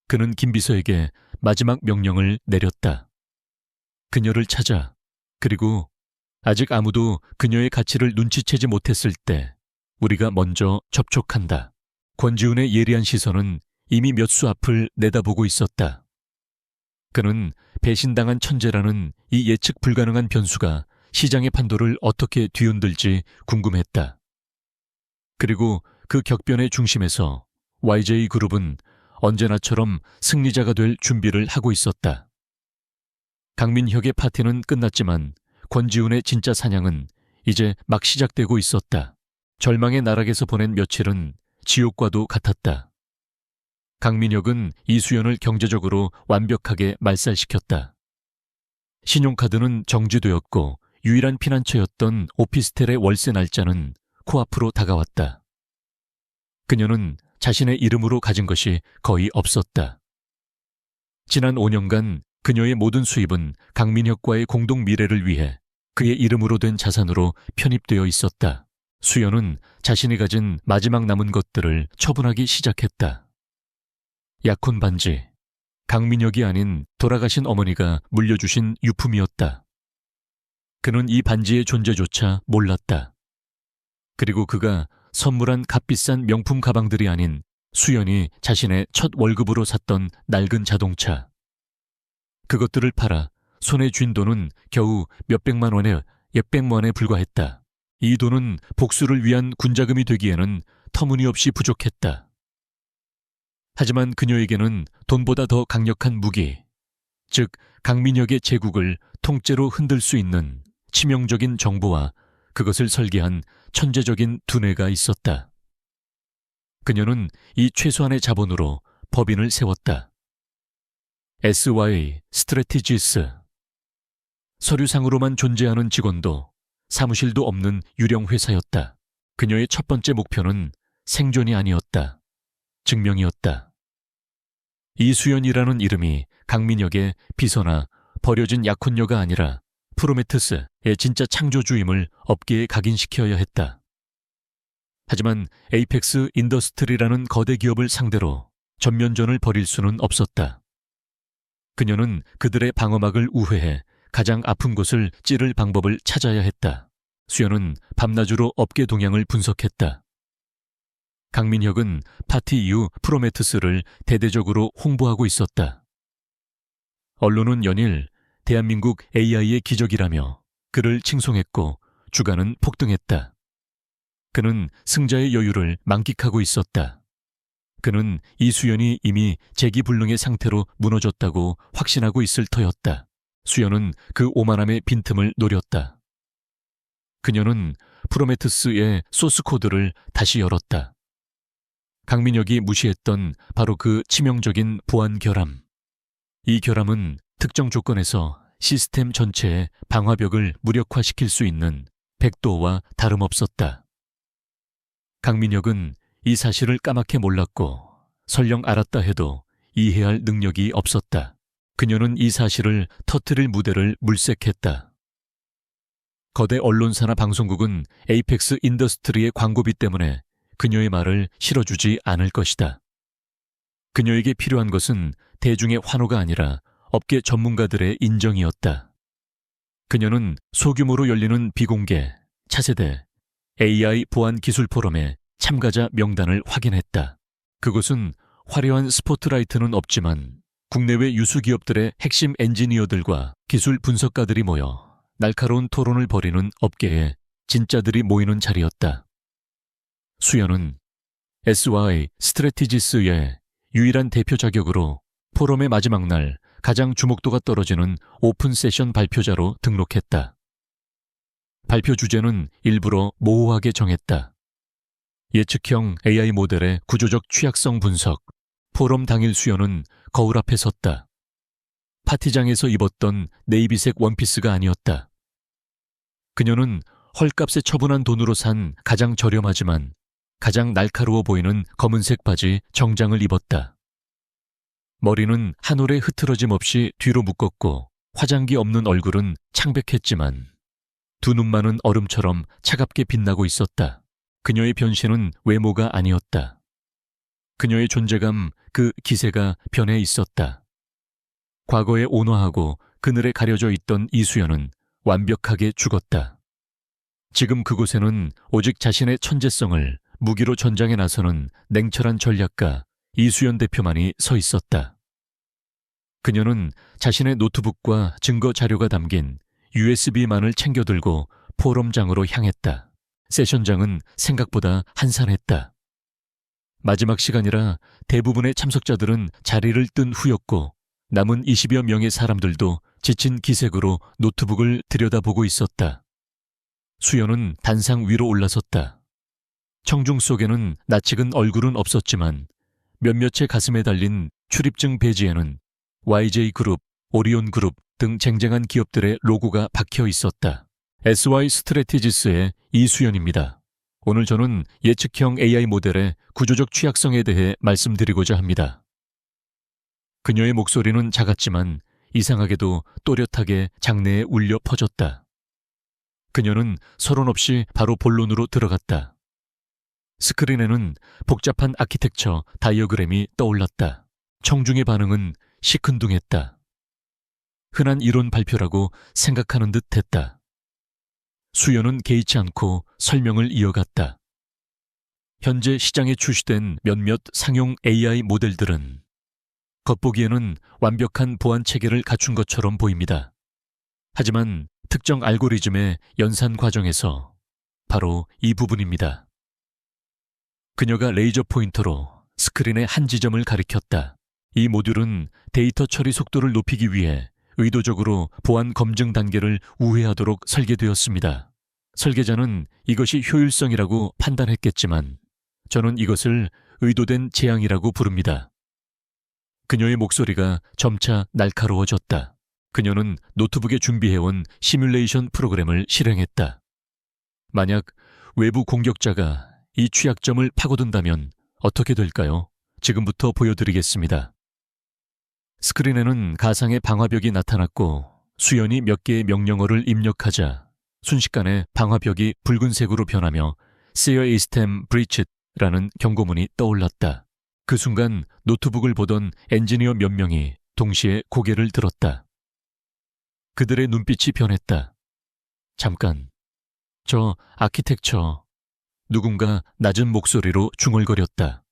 그는 김비서에게 마지막 명령을 내렸다. 그녀를 찾아. 그리고 아직 아무도 그녀의 가치를 눈치채지 못했을 때 우리가 먼저 접촉한다. 권지훈의 예리한 시선은 이미 몇 수 앞을 내다보고 있었다. 그는 배신당한 천재라는 이 예측 불가능한 변수가 시장의 판도를 어떻게 뒤흔들지 궁금했다. 그리고 그 격변의 중심에서 YJ그룹은 언제나처럼 승리자가 될 준비를 하고 있었다. 강민혁의 파티는 끝났지만 권지훈의 진짜 사냥은 이제 막 시작되고 있었다. 절망의 나락에서 보낸 며칠은 지옥과도 같았다. 강민혁은 이수연을 경제적으로 완벽하게 말살시켰다. 신용카드는 정지되었고 유일한 피난처였던 오피스텔의 월세 날짜는 코앞으로 다가왔다. 그녀는 자신의 이름으로 가진 것이 거의 없었다. 지난 5년간 그녀의 모든 수입은 강민혁과의 공동 미래를 위해 그의 이름으로 된 자산으로 편입되어 있었다. 수연은 자신이 가진 마지막 남은 것들을 처분하기 시작했다. 약혼 반지, 강민혁이 아닌 돌아가신 어머니가 물려주신 유품이었다. 그는 이 반지의 존재조차 몰랐다. 그리고 그가 선물한 값비싼 명품 가방들이 아닌 수연이 자신의 첫 월급으로 샀던 낡은 자동차. 그것들을 팔아 손에 쥔 돈은 겨우 몇백만 원에 불과했다. 이 돈은 복수를 위한 군자금이 되기에는 터무니없이 부족했다. 하지만 그녀에게는 돈보다 더 강력한 무기, 즉 강민혁의 제국을 통째로 흔들 수 있는 치명적인 정보와 그것을 설계한 천재적인 두뇌가 있었다. 그녀는 이 최소한의 자본으로 법인을 세웠다. SY 스트래티지스. 서류상으로만 존재하는 직원도 사무실도 없는 유령 회사였다. 그녀의 첫 번째 목표는 생존이 아니었다. 증명이었다. 이수연이라는 이름이 강민혁의 비서나 버려진 약혼녀가 아니라 프로메테스의 진짜 창조주임을 업계에 각인시켜야 했다. 하지만 에이펙스 인더스트리라는 거대 기업을 상대로 전면전을 벌일 수는 없었다. 그녀는 그들의 방어막을 우회해 가장 아픈 곳을 찌를 방법을 찾아야 했다. 수연은 밤낮으로 업계 동향을 분석했다. 강민혁은 파티 이후 프로메테스를 대대적으로 홍보하고 있었다. 언론은 연일 대한민국 AI의 기적이라며 그를 칭송했고 주가는 폭등했다. 그는 승자의 여유를 만끽하고 있었다. 그는 이수연이 이미 재기불능의 상태로 무너졌다고 확신하고 있을 터였다. 수연은 그 오만함의 빈틈을 노렸다. 그녀는 프로메테스의 소스 코드를 다시 열었다. 강민혁이 무시했던 바로 그 치명적인 보안 결함. 이 결함은 특정 조건에서 시스템 전체의 방화벽을 무력화시킬 수 있는 백도와 다름없었다. 강민혁은 이 사실을 까맣게 몰랐고 설령 알았다 해도 이해할 능력이 없었다. 그녀는 이 사실을 터뜨릴 무대를 물색했다. 거대 언론사나 방송국은 에이펙스 인더스트리의 광고비 때문에 그녀의 말을 실어주지 않을 것이다. 그녀에게 필요한 것은 대중의 환호가 아니라 업계 전문가들의 인정이었다. 그녀는 소규모로 열리는 비공개, 차세대, AI 보안 기술 포럼의 참가자 명단을 확인했다. 그곳은 화려한 스포트라이트는 없지만 국내외 유수 기업들의 핵심 엔지니어들과 기술 분석가들이 모여 날카로운 토론을 벌이는 업계에 진짜들이 모이는 자리였다. 수연은 SY 스트래티지스의 유일한 대표 자격으로 포럼의 마지막 날 가장 주목도가 떨어지는 오픈 세션 발표자로 등록했다. 발표 주제는 일부러 모호하게 정했다. 예측형 AI 모델의 구조적 취약성 분석. 포럼 당일 수연은 거울 앞에 섰다. 파티장에서 입었던 네이비색 원피스가 아니었다. 그녀는 헐값에 처분한 돈으로 산 가장 저렴하지만 가장 날카로워 보이는 검은색 바지 정장을 입었다. 머리는 한 올에 흐트러짐 없이 뒤로 묶었고 화장기 없는 얼굴은 창백했지만 두 눈만은 얼음처럼 차갑게 빛나고 있었다. 그녀의 변신은 외모가 아니었다. 그녀의 존재감, 그 기세가 변해 있었다. 과거에 온화하고 그늘에 가려져 있던 이수연은 완벽하게 죽었다. 지금 그곳에는 오직 자신의 천재성을 무기로 전장에 나서는 냉철한 전략가 이수연 대표만이 서 있었다. 그녀는 자신의 노트북과 증거 자료가 담긴 USB만을 챙겨들고 포럼장으로 향했다. 세션장은 생각보다 한산했다. 마지막 시간이라 대부분의 참석자들은 자리를 뜬 후였고 남은 20여 명의 사람들도 지친 기색으로 노트북을 들여다보고 있었다. 수연은 단상 위로 올라섰다. 청중 속에는 낯익은 얼굴은 없었지만 몇몇의 가슴에 달린 출입증 배지에는 YJ그룹, 오리온그룹 등 쟁쟁한 기업들의 로고가 박혀 있었다. SY 스트래티지스의 이수연입니다. 오늘 저는 예측형 AI 모델의 구조적 취약성에 대해 말씀드리고자 합니다. 그녀의 목소리는 작았지만 이상하게도 또렷하게 장내에 울려 퍼졌다. 그녀는 서론 없이 바로 본론으로 들어갔다. 스크린에는 복잡한 아키텍처 다이어그램이 떠올랐다. 청중의 반응은 시큰둥했다. 흔한 이론 발표라고 생각하는 듯 했다. 수연은 개의치 않고 설명을 이어갔다. 현재 시장에 출시된 몇몇 상용 AI 모델들은 겉보기에는 완벽한 보안 체계를 갖춘 것처럼 보입니다. 하지만 특정 알고리즘의 연산 과정에서 바로 이 부분입니다. 그녀가 레이저 포인터로 스크린의 한 지점을 가리켰다. 이 모듈은 데이터 처리 속도를 높이기 위해 의도적으로 보안 검증 단계를 우회하도록 설계되었습니다. 설계자는 이것이 효율성이라고 판단했겠지만 저는 이것을 의도된 재앙이라고 부릅니다. 그녀의 목소리가 점차 날카로워졌다. 그녀는 노트북에 준비해온 시뮬레이션 프로그램을 실행했다. 만약 외부 공격자가 이 취약점을 파고든다면 어떻게 될까요? 지금부터 보여드리겠습니다. 스크린에는 가상의 방화벽이 나타났고 수연이 몇 개의 명령어를 입력하자 순식간에 방화벽이 붉은색으로 변하며 Sear System Breached 라는 경고문이 떠올랐다. 그 순간 노트북을 보던 엔지니어 몇 명이 동시에 고개를 들었다. 그들의 눈빛이 변했다. 잠깐, 저 아키텍처. 누군가 낮은 목소리로 중얼거렸다.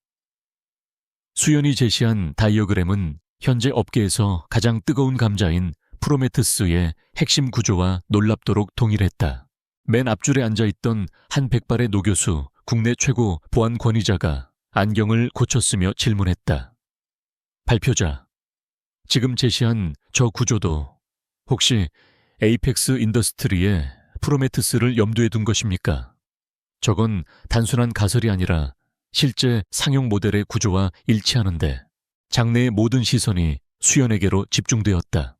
수연이 제시한 다이어그램은 현재 업계에서 가장 뜨거운 감자인 프로메테스의 핵심 구조와 놀랍도록 동일했다. 맨 앞줄에 앉아있던 한 백발의 노교수, 국내 최고 보안 권위자가 안경을 고쳤으며 질문했다. 발표자, 지금 제시한 저 구조도 혹시 에이펙스 인더스트리의 프로메테스를 염두에 둔 것입니까? 저건 단순한 가설이 아니라 실제 상용 모델의 구조와 일치하는데 장내의 모든 시선이 수연에게로 집중되었다.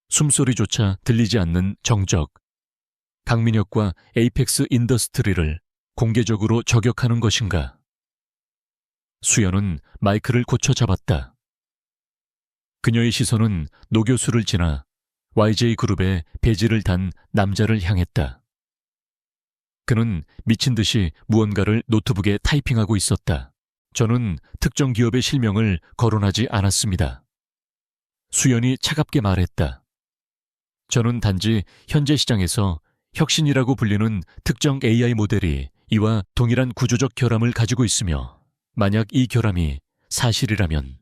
숨소리조차 들리지 않는 정적. 강민혁과 에이펙스 인더스트리를 공개적으로 저격하는 것인가? 수연은 마이크를 고쳐 잡았다. 그녀의 시선은 노교수를 지나 YJ그룹의 배지를 단 남자를 향했다. 그는 미친 듯이 무언가를 노트북에 타이핑하고 있었다. 저는 특정 기업의 실명을 거론하지 않았습니다. 수연이 차갑게 말했다. 저는 단지 현재 시장에서 혁신이라고 불리는 특정 AI 모델이 이와 동일한 구조적 결함을 가지고 있으며 만약 이 결함이 사실이라면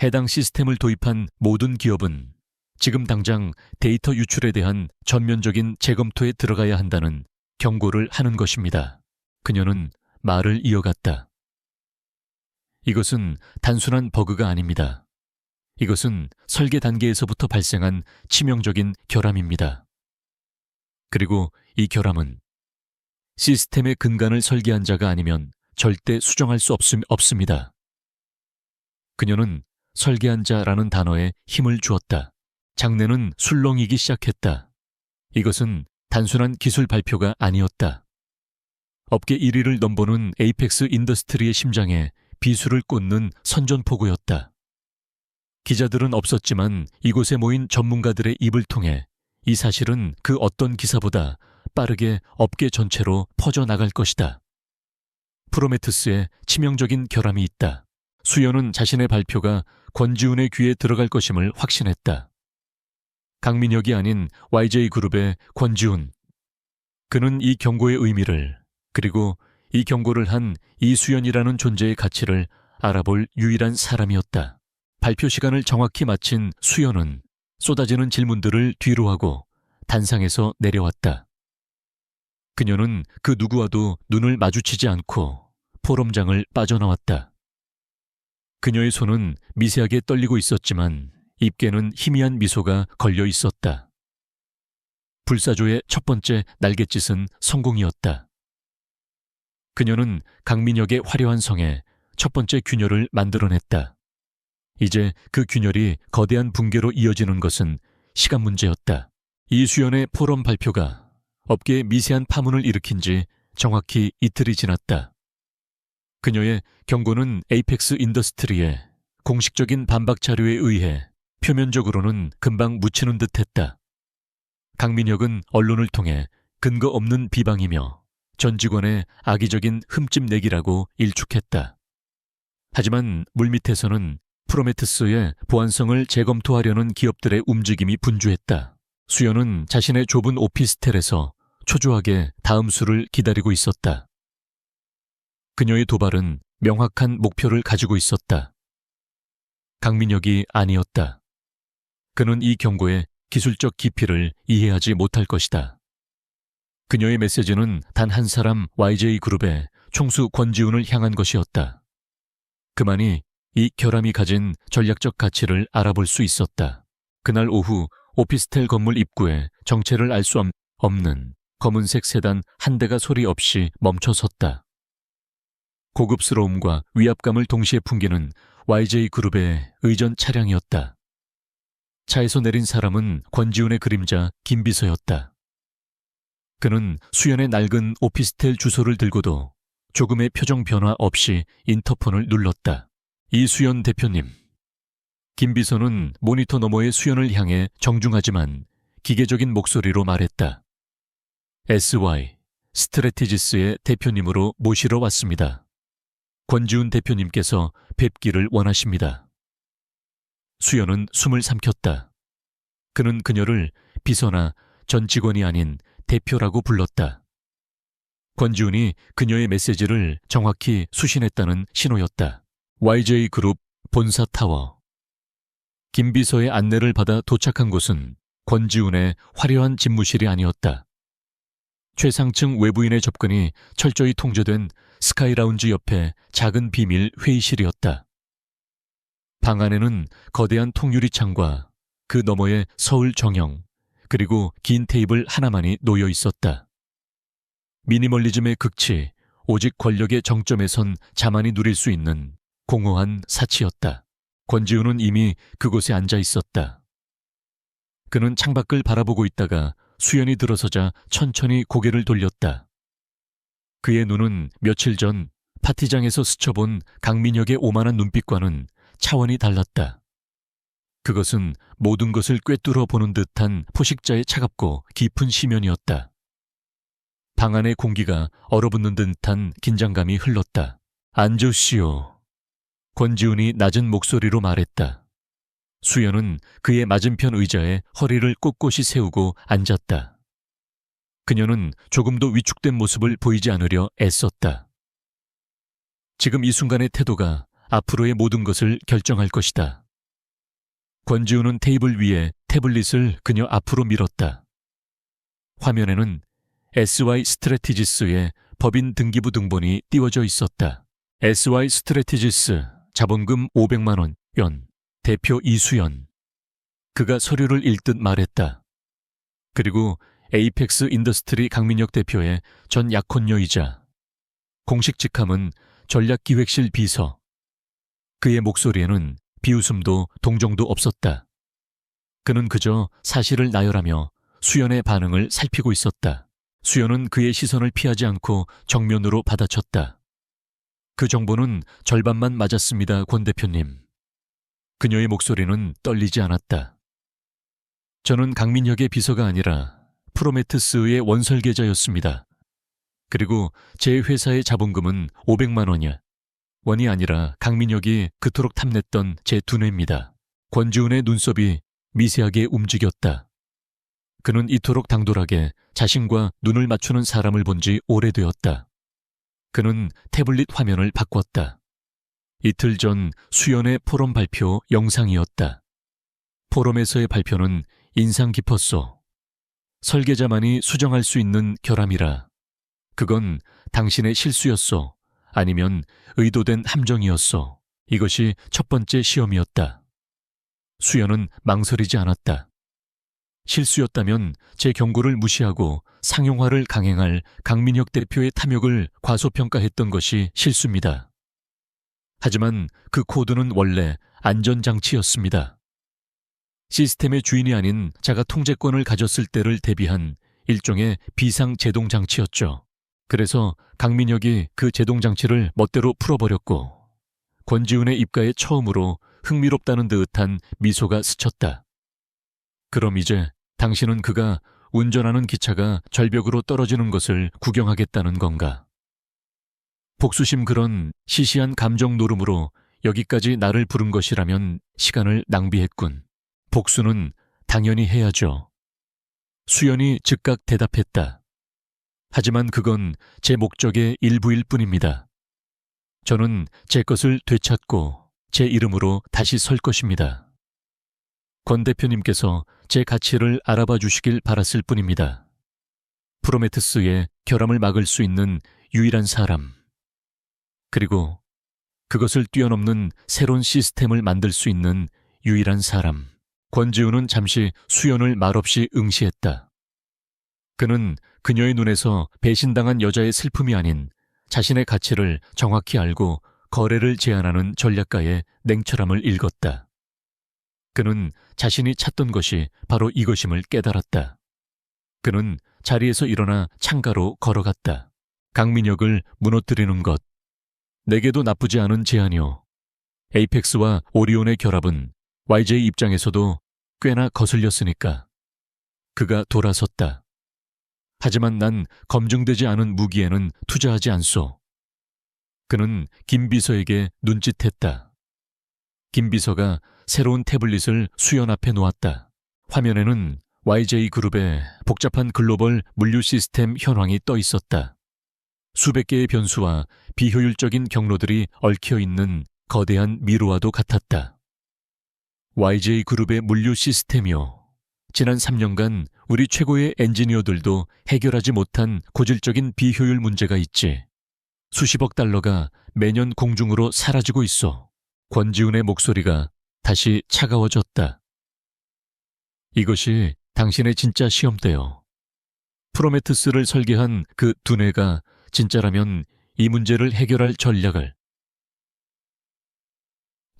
해당 시스템을 도입한 모든 기업은 지금 당장 데이터 유출에 대한 전면적인 재검토에 들어가야 한다는 경고를 하는 것입니다. 그녀는 말을 이어갔다. 이것은 단순한 버그가 아닙니다. 이것은 설계 단계에서부터 발생한 치명적인 결함입니다. 그리고 이 결함은 시스템의 근간을 설계한 자가 아니면 절대 수정할 수 없습니다. 그녀는 설계한 자라는 단어에 힘을 주었다. 장내는 술렁이기 시작했다. 이것은 단순한 기술 발표가 아니었다. 업계 1위를 넘보는 에이펙스 인더스트리의 심장에 비수를 꽂는 선전포고였다. 기자들은 없었지만 이곳에 모인 전문가들의 입을 통해 이 사실은 그 어떤 기사보다 빠르게 업계 전체로 퍼져나갈 것이다. 프로메테우스에 치명적인 결함이 있다. 수연은 자신의 발표가 권지훈의 귀에 들어갈 것임을 확신했다. 강민혁이 아닌 YJ그룹의 권지훈. 그는 이 경고의 의미를, 그리고 이 경고를 한 이수연이라는 존재의 가치를 알아볼 유일한 사람이었다. 발표 시간을 정확히 마친 수연은 쏟아지는 질문들을 뒤로하고 단상에서 내려왔다. 그녀는 그 누구와도 눈을 마주치지 않고 포럼장을 빠져나왔다. 그녀의 손은 미세하게 떨리고 있었지만 입계는 희미한 미소가 걸려 있었다. 불사조의 첫 번째 날갯짓은 성공이었다. 그녀는 강민혁의 화려한 성에 첫 번째 균열을 만들어냈다. 이제 그 균열이 거대한 붕괴로 이어지는 것은 시간 문제였다. 이수연의 포럼 발표가 업계에 미세한 파문을 일으킨 지 정확히 이틀이 지났다. 그녀의 경고는 에이펙스 인더스트리의 공식적인 반박 자료에 의해 표면적으로는 금방 묻히는 듯했다. 강민혁은 언론을 통해 근거 없는 비방이며 전 직원의 악의적인 흠집내기라고 일축했다. 하지만 물밑에서는 프로메테우스의 보안성을 재검토하려는 기업들의 움직임이 분주했다. 수연은 자신의 좁은 오피스텔에서 초조하게 다음 수를 기다리고 있었다. 그녀의 도발은 명확한 목표를 가지고 있었다. 강민혁이 아니었다. 그는 이 경고의 기술적 깊이를 이해하지 못할 것이다. 그녀의 메시지는 단 한 사람 YJ그룹의 총수 권지훈을 향한 것이었다. 그만이 이 결함이 가진 전략적 가치를 알아볼 수 있었다. 그날 오후 오피스텔 건물 입구에 정체를 알 수 없는 검은색 세단 한 대가 소리 없이 멈춰 섰다. 고급스러움과 위압감을 동시에 풍기는 YJ그룹의 의전 차량이었다. 차에서 내린 사람은 권지훈의 그림자 김비서였다. 그는 수연의 낡은 오피스텔 주소를 들고도 조금의 표정 변화 없이 인터폰을 눌렀다. 이수연 대표님. 김비서는 모니터 너머의 수연을 향해 정중하지만 기계적인 목소리로 말했다. SY, 스트레티지스의 대표님으로 모시러 왔습니다. 권지훈 대표님께서 뵙기를 원하십니다. 수연은 숨을 삼켰다. 그는 그녀를 비서나 전 직원이 아닌 대표라고 불렀다. 권지훈이 그녀의 메시지를 정확히 수신했다는 신호였다. YJ그룹 본사 타워. 김비서의 안내를 받아 도착한 곳은 권지훈의 화려한 집무실이 아니었다. 최상층 외부인의 접근이 철저히 통제된 스카이라운지 옆에 작은 비밀 회의실이었다. 방 안에는 거대한 통유리 창과 그 너머에 서울 정형, 그리고 긴 테이블 하나만이 놓여 있었다. 미니멀리즘의 극치, 오직 권력의 정점에 선 자만이 누릴 수 있는 공허한 사치였다. 권지훈은 이미 그곳에 앉아 있었다. 그는 창밖을 바라보고 있다가 수연이 들어서자 천천히 고개를 돌렸다. 그의 눈은 며칠 전 파티장에서 스쳐본 강민혁의 오만한 눈빛과는 차원이 달랐다. 그것은 모든 것을 꿰뚫어 보는 듯한 포식자의 차갑고 깊은 시면이었다. 방 안의 공기가 얼어붙는 듯한 긴장감이 흘렀다. 앉으시오. 권지훈이 낮은 목소리로 말했다. 수연은 그의 맞은편 의자에 허리를 꼿꼿이 세우고 앉았다. 그녀는 조금도 위축된 모습을 보이지 않으려 애썼다. 지금 이 순간의 태도가 앞으로의 모든 것을 결정할 것이다. 권지우는 테이블 위에 태블릿을 그녀 앞으로 밀었다. 화면에는 SY 스트래티지스의 법인 등기부 등본이 띄워져 있었다. SY 스트래티지스 자본금 500만 원, 대표 이수연. 그가 서류를 읽듯 말했다. 그리고 에이펙스 인더스트리 강민혁 대표의 전 약혼녀이자 공식 직함은 전략기획실 비서. 그의 목소리에는 비웃음도 동정도 없었다. 그는 그저 사실을 나열하며 수연의 반응을 살피고 있었다. 수연은 그의 시선을 피하지 않고 정면으로 받아쳤다. 그 정보는 절반만 맞았습니다, 권 대표님. 그녀의 목소리는 떨리지 않았다. 저는 강민혁의 비서가 아니라 프로메트스의 원설계자였습니다. 그리고 제 회사의 자본금은 500만 원이 아니라 강민혁이 그토록 탐냈던 제 두뇌입니다. 권지훈의 눈썹이 미세하게 움직였다. 그는 이토록 당돌하게 자신과 눈을 맞추는 사람을 본 지 오래되었다. 그는 태블릿 화면을 바꿨다. 이틀 전 수연의 포럼 발표 영상이었다. 포럼에서의 발표는 인상 깊었소. 설계자만이 수정할 수 있는 결함이라. 그건 당신의 실수였소. 아니면 의도된 함정이었소. 이것이 첫 번째 시험이었다. 수연은 망설이지 않았다. 실수였다면 제 경고를 무시하고 상용화를 강행할 강민혁 대표의 탐욕을 과소평가했던 것이 실수입니다. 하지만 그 코드는 원래 안전장치였습니다. 시스템의 주인이 아닌 자가 통제권을 가졌을 때를 대비한 일종의 비상제동장치였죠. 그래서 강민혁이 그 제동장치를 멋대로 풀어버렸고 권지훈의 입가에 처음으로 흥미롭다는 듯한 미소가 스쳤다. 그럼 이제 당신은 그가 운전하는 기차가 절벽으로 떨어지는 것을 구경하겠다는 건가? 복수심 그런 시시한 감정 노름으로 여기까지 나를 부른 것이라면 시간을 낭비했군. 복수는 당연히 해야죠. 수연이 즉각 대답했다. 하지만 그건 제 목적의 일부일 뿐입니다. 저는 제 것을 되찾고 제 이름으로 다시 설 것입니다. 권 대표님께서 제 가치를 알아봐 주시길 바랐을 뿐입니다. 프로메테스의 결함을 막을 수 있는 유일한 사람. 그리고 그것을 뛰어넘는 새로운 시스템을 만들 수 있는 유일한 사람. 권지훈은 잠시 수연을 말없이 응시했다. 그는 그녀의 눈에서 배신당한 여자의 슬픔이 아닌 자신의 가치를 정확히 알고 거래를 제안하는 전략가의 냉철함을 읽었다. 그는 자신이 찾던 것이 바로 이것임을 깨달았다. 그는 자리에서 일어나 창가로 걸어갔다. 강민혁을 무너뜨리는 것. 내게도 나쁘지 않은 제안이오. 에이펙스와 오리온의 결합은 YJ 입장에서도 꽤나 거슬렸으니까. 그가 돌아섰다. 하지만 난 검증되지 않은 무기에는 투자하지 않소. 그는 김 비서에게 눈짓했다. 김 비서가 새로운 태블릿을 수연 앞에 놓았다. 화면에는 YJ그룹의 복잡한 글로벌 물류 시스템 현황이 떠 있었다. 수백 개의 변수와 비효율적인 경로들이 얽혀 있는 거대한 미로와도 같았다. YJ그룹의 물류 시스템이요. 지난 3년간 우리 최고의 엔지니어들도 해결하지 못한 고질적인 비효율 문제가 있지. 수십억 달러가 매년 공중으로 사라지고 있어. 권지훈의 목소리가 다시 차가워졌다. 이것이 당신의 진짜 시험대요. 프로메테스를 설계한 그 두뇌가 진짜라면 이 문제를 해결할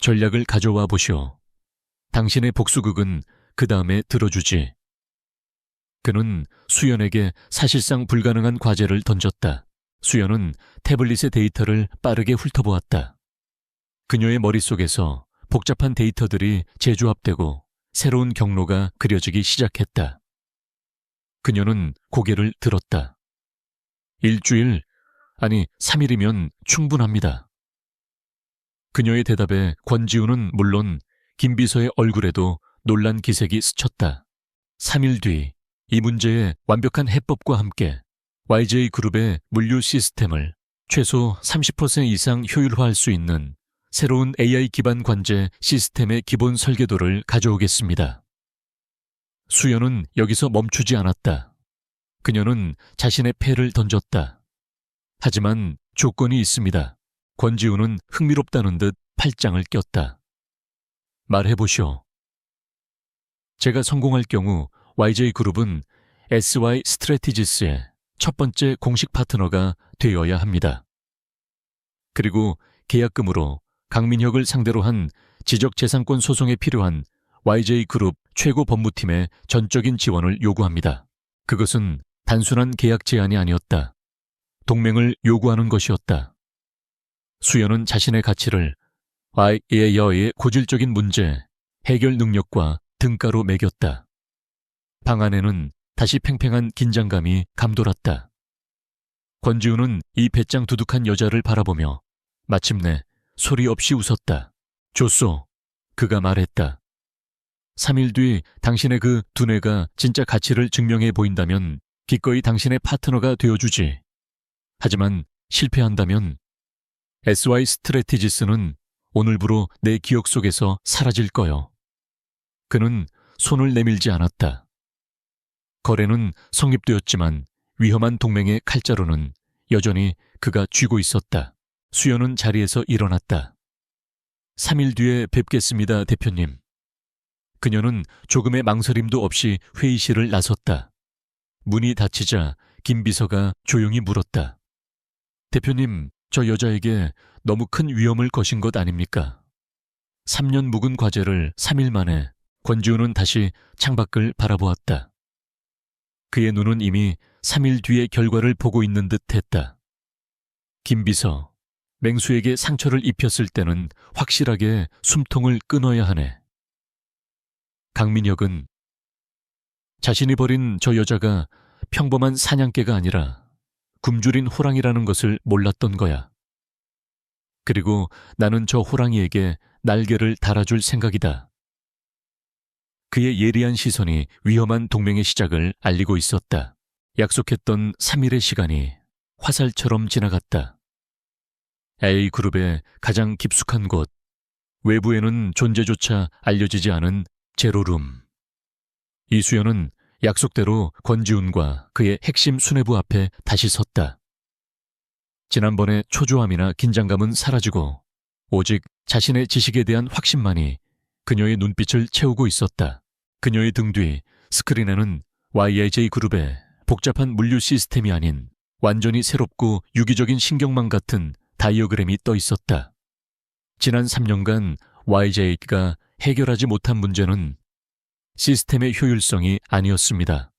전략을 가져와 보시오. 당신의 복수극은 그 다음에 들어주지. 그는 수연에게 사실상 불가능한 과제를 던졌다. 수연은 태블릿의 데이터를 빠르게 훑어보았다. 그녀의 머릿속에서 복잡한 데이터들이 재조합되고 새로운 경로가 그려지기 시작했다. 그녀는 고개를 들었다. 일주일, 아니 3일이면 충분합니다. 그녀의 대답에 권지훈은 물론 김 비서의 얼굴에도 놀란 기색이 스쳤다. 3일 뒤 이 문제의 완벽한 해법과 함께 YJ그룹의 물류 시스템을 최소 30% 이상 효율화할 수 있는 새로운 AI 기반 관제 시스템의 기본 설계도를 가져오겠습니다. 수연은 여기서 멈추지 않았다. 그녀는 자신의 패를 던졌다. 하지만 조건이 있습니다. 권지우는 흥미롭다는 듯 팔짱을 꼈다. 말해보시오. 제가 성공할 경우 YJ그룹은 SY 스트래티지스의 첫 번째 공식 파트너가 되어야 합니다. 그리고 계약금으로 강민혁을 상대로 한 지적재산권 소송에 필요한 YJ그룹 최고 법무팀의 전적인 지원을 요구합니다. 그것은 단순한 계약 제안이 아니었다. 동맹을 요구하는 것이었다. 수연은 자신의 가치를 YA여의 고질적인 문제, 해결 능력과 등가로 매겼다. 방 안에는 다시 팽팽한 긴장감이 감돌았다. 권지우는 이 배짱 두둑한 여자를 바라보며 마침내 소리 없이 웃었다. 좋소. 그가 말했다. 3일 뒤 당신의 그 두뇌가 진짜 가치를 증명해 보인다면 기꺼이 당신의 파트너가 되어주지. 하지만 실패한다면 SY 스트래티지스는 오늘부로 내 기억 속에서 사라질 거요. 그는 손을 내밀지 않았다. 거래는 성립되었지만 위험한 동맹의 칼자루는 여전히 그가 쥐고 있었다. 수연은 자리에서 일어났다. 3일 뒤에 뵙겠습니다, 대표님. 그녀는 조금의 망설임도 없이 회의실을 나섰다. 문이 닫히자 김 비서가 조용히 물었다. 대표님, 저 여자에게 너무 큰 위험을 거신 것 아닙니까? 3년 묵은 과제를 3일 만에 권지우는 다시 창밖을 바라보았다. 그의 눈은 이미 3일 뒤의 결과를 보고 있는 듯 했다. 김 비서, 맹수에게 상처를 입혔을 때는 확실하게 숨통을 끊어야 하네. 강민혁은 자신이 버린 저 여자가 평범한 사냥개가 아니라 굶주린 호랑이라는 것을 몰랐던 거야. 그리고 나는 저 호랑이에게 날개를 달아줄 생각이다. 그의 예리한 시선이 위험한 동맹의 시작을 알리고 있었다. 약속했던 3일의 시간이 화살처럼 지나갔다. A그룹의 가장 깊숙한 곳, 외부에는 존재조차 알려지지 않은 제로룸. 이수연은 약속대로 권지훈과 그의 핵심 수뇌부 앞에 다시 섰다. 지난번의 초조함이나 긴장감은 사라지고 오직 자신의 지식에 대한 확신만이 그녀의 눈빛을 채우고 있었다. 그녀의 등 뒤 스크린에는 YAJ그룹의 복잡한 물류 시스템이 아닌 완전히 새롭고 유기적인 신경망 같은 다이어그램이 떠 있었다. 지난 3년간 YJ가 해결하지 못한 문제는 시스템의 효율성이 아니었습니다.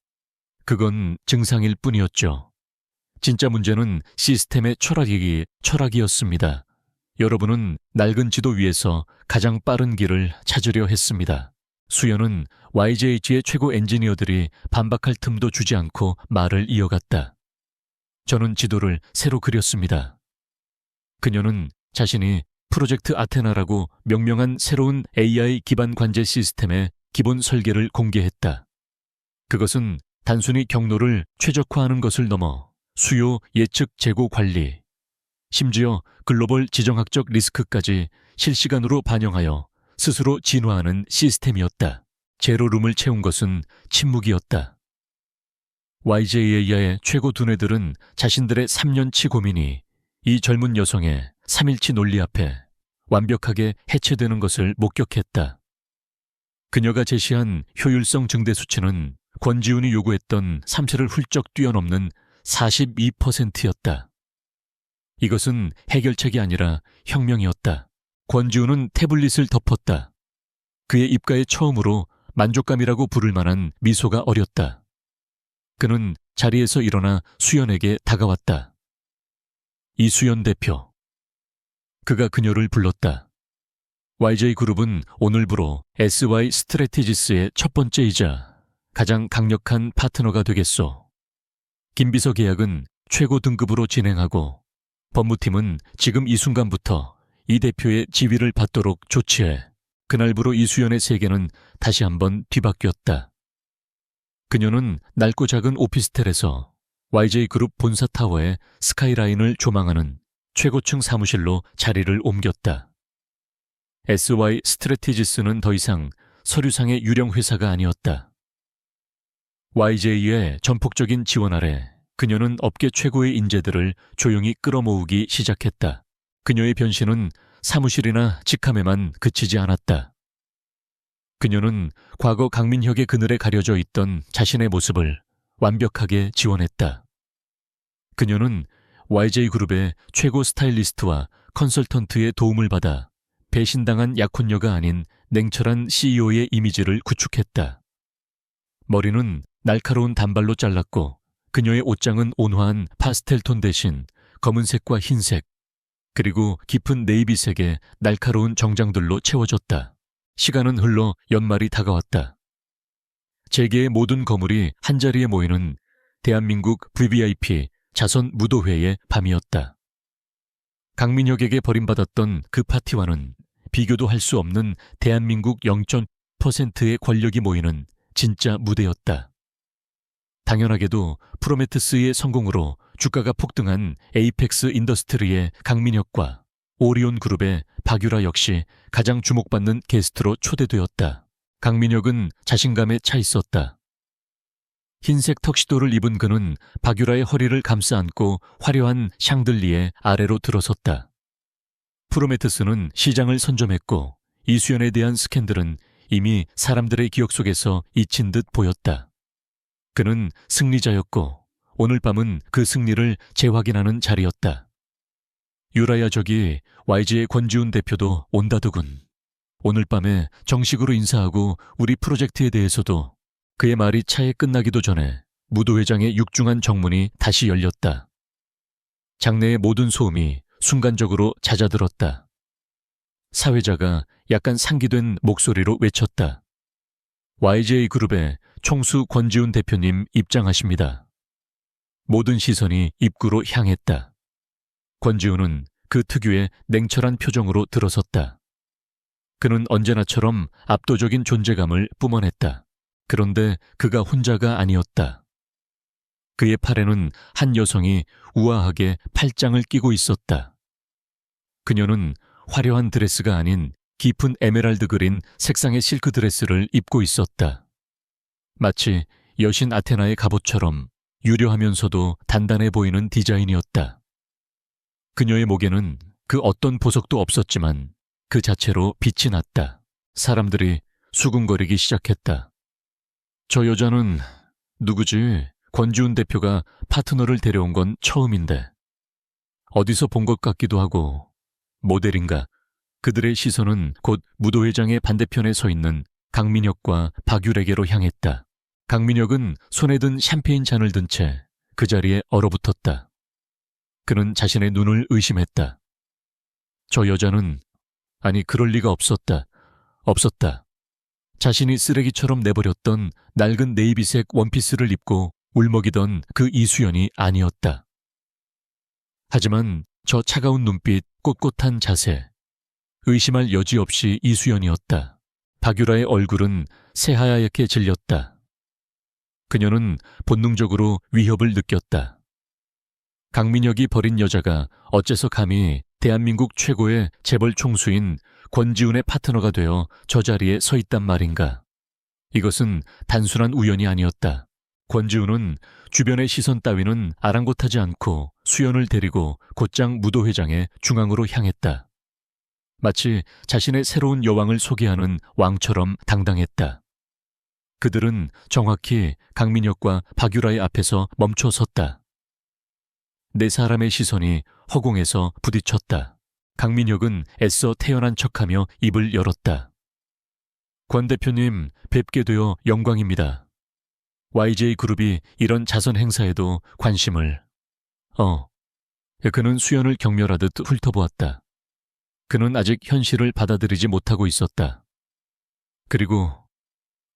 그건 증상일 뿐이었죠. 진짜 문제는 시스템의 철학이었습니다. 여러분은 낡은 지도 위에서 가장 빠른 길을 찾으려 했습니다. 수연은 YJ의 최고 엔지니어들이 반박할 틈도 주지 않고 말을 이어갔다. 저는 지도를 새로 그렸습니다. 그녀는 자신이 프로젝트 아테나라고 명명한 새로운 AI 기반 관제 시스템의 기본 설계를 공개했다. 그것은 단순히 경로를 최적화하는 것을 넘어 수요 예측 재고 관리, 심지어 글로벌 지정학적 리스크까지 실시간으로 반영하여 스스로 진화하는 시스템이었다. 제로룸을 채운 것은 침묵이었다. YJA의 최고 두뇌들은 자신들의 3년치 고민이 이 젊은 여성의 3일치 논리 앞에 완벽하게 해체되는 것을 목격했다. 그녀가 제시한 효율성 증대 수치는 권지훈이 요구했던 3세를 훌쩍 뛰어넘는 42%였다. 이것은 해결책이 아니라 혁명이었다. 권지훈은 태블릿을 덮었다. 그의 입가에 처음으로 만족감이라고 부를 만한 미소가 어렸다. 그는 자리에서 일어나 수연에게 다가왔다. 이수연 대표. 그가 그녀를 불렀다. YJ그룹은 오늘부로 SY 스트래티지스의 첫 번째이자 가장 강력한 파트너가 되겠소. 김비서 계약은 최고 등급으로 진행하고 법무팀은 지금 이 순간부터 이 대표의 지위를 받도록 조치해. 그날부로 이수연의 세계는 다시 한번 뒤바뀌었다. 그녀는 넓고 작은 오피스텔에서 YJ그룹 본사타워의 스카이라인을 조망하는 최고층 사무실로 자리를 옮겼다. SY 스트래티지스는 더 이상 서류상의 유령 회사가 아니었다. YJ의 전폭적인 지원 아래 그녀는 업계 최고의 인재들을 조용히 끌어모으기 시작했다. 그녀의 변신은 사무실이나 직함에만 그치지 않았다. 그녀는 과거 강민혁의 그늘에 가려져 있던 자신의 모습을 완벽하게 지원했다. 그녀는 YJ그룹의 최고 스타일리스트와 컨설턴트의 도움을 받아 배신당한 약혼녀가 아닌 냉철한 CEO의 이미지를 구축했다. 머리는 날카로운 단발로 잘랐고 그녀의 옷장은 온화한 파스텔톤 대신 검은색과 흰색, 그리고 깊은 네이비색의 날카로운 정장들로 채워졌다. 시간은 흘러 연말이 다가왔다. 재계의 모든 거물이 한자리에 모이는 대한민국 VVIP 자선 무도회의 밤이었다. 강민혁에게 버림받았던 그 파티와는 비교도 할 수 없는 대한민국 0.%의 권력이 모이는 진짜 무대였다. 당연하게도 프로메테스의 성공으로 주가가 폭등한 에이펙스 인더스트리의 강민혁과 오리온 그룹의 박유라 역시 가장 주목받는 게스트로 초대되었다. 강민혁은 자신감에 차 있었다. 흰색 턱시도를 입은 그는 박유라의 허리를 감싸 안고 화려한 샹들리에 아래로 들어섰다. 프로메테스는 시장을 선점했고 이수연에 대한 스캔들은 이미 사람들의 기억 속에서 잊힌 듯 보였다. 그는 승리자였고 오늘 밤은 그 승리를 재확인하는 자리였다. 유라야, 저기 YG의 권지훈 대표도 온다더군. 오늘 밤에 정식으로 인사하고 우리 프로젝트에 대해서도. 그의 말이 차에 끝나기도 전에 무도회장의 육중한 정문이 다시 열렸다. 장내의 모든 소음이 순간적으로 잦아들었다. 사회자가 약간 상기된 목소리로 외쳤다. YJ그룹의 총수 권지훈 대표님 입장하십니다. 모든 시선이 입구로 향했다. 권지훈은 그 특유의 냉철한 표정으로 들어섰다. 그는 언제나처럼 압도적인 존재감을 뿜어냈다. 그런데 그가 혼자가 아니었다. 그의 팔에는 한 여성이 우아하게 팔짱을 끼고 있었다. 그녀는 화려한 드레스가 아닌 깊은 에메랄드 그린 색상의 실크 드레스를 입고 있었다. 마치 여신 아테나의 갑옷처럼 유려하면서도 단단해 보이는 디자인이었다. 그녀의 목에는 그 어떤 보석도 없었지만 그 자체로 빛이 났다. 사람들이 수군거리기 시작했다. 저 여자는 누구지? 권지훈 대표가 파트너를 데려온 건 처음인데. 어디서 본 것 같기도 하고. 모델인가? 그들의 시선은 곧 무도회장의 반대편에 서 있는 강민혁과 박유래게로 향했다. 강민혁은 손에 든 샴페인 잔을 든 채 그 자리에 얼어붙었다. 그는 자신의 눈을 의심했다. 저 여자는, 아니 그럴 리가 없었다. 자신이 쓰레기처럼 내버렸던 낡은 네이비색 원피스를 입고 울먹이던 그 이수연이 아니었다. 하지만 저 차가운 눈빛, 꼿꼿한 자세, 의심할 여지 없이 이수연이었다. 박유라의 얼굴은 새하얗게 질렸다. 그녀는 본능적으로 위협을 느꼈다. 강민혁이 버린 여자가 어째서 감히 대한민국 최고의 재벌 총수인 권지훈의 파트너가 되어 저 자리에 서 있단 말인가. 이것은 단순한 우연이 아니었다. 권지훈은 주변의 시선 따위는 아랑곳하지 않고 수연을 데리고 곧장 무도회장의 중앙으로 향했다. 마치 자신의 새로운 여왕을 소개하는 왕처럼 당당했다. 그들은 정확히 강민혁과 박유라의 앞에서 멈춰 섰다. 네 사람의 시선이 허공에서 부딪혔다. 강민혁은 애써 태연한 척하며 입을 열었다. 권 대표님, 뵙게 되어 영광입니다. YJ그룹이 이런 자선 행사에도 관심을... 그는 수연을 경멸하듯 훑어보았다. 그는 아직 현실을 받아들이지 못하고 있었다. 그리고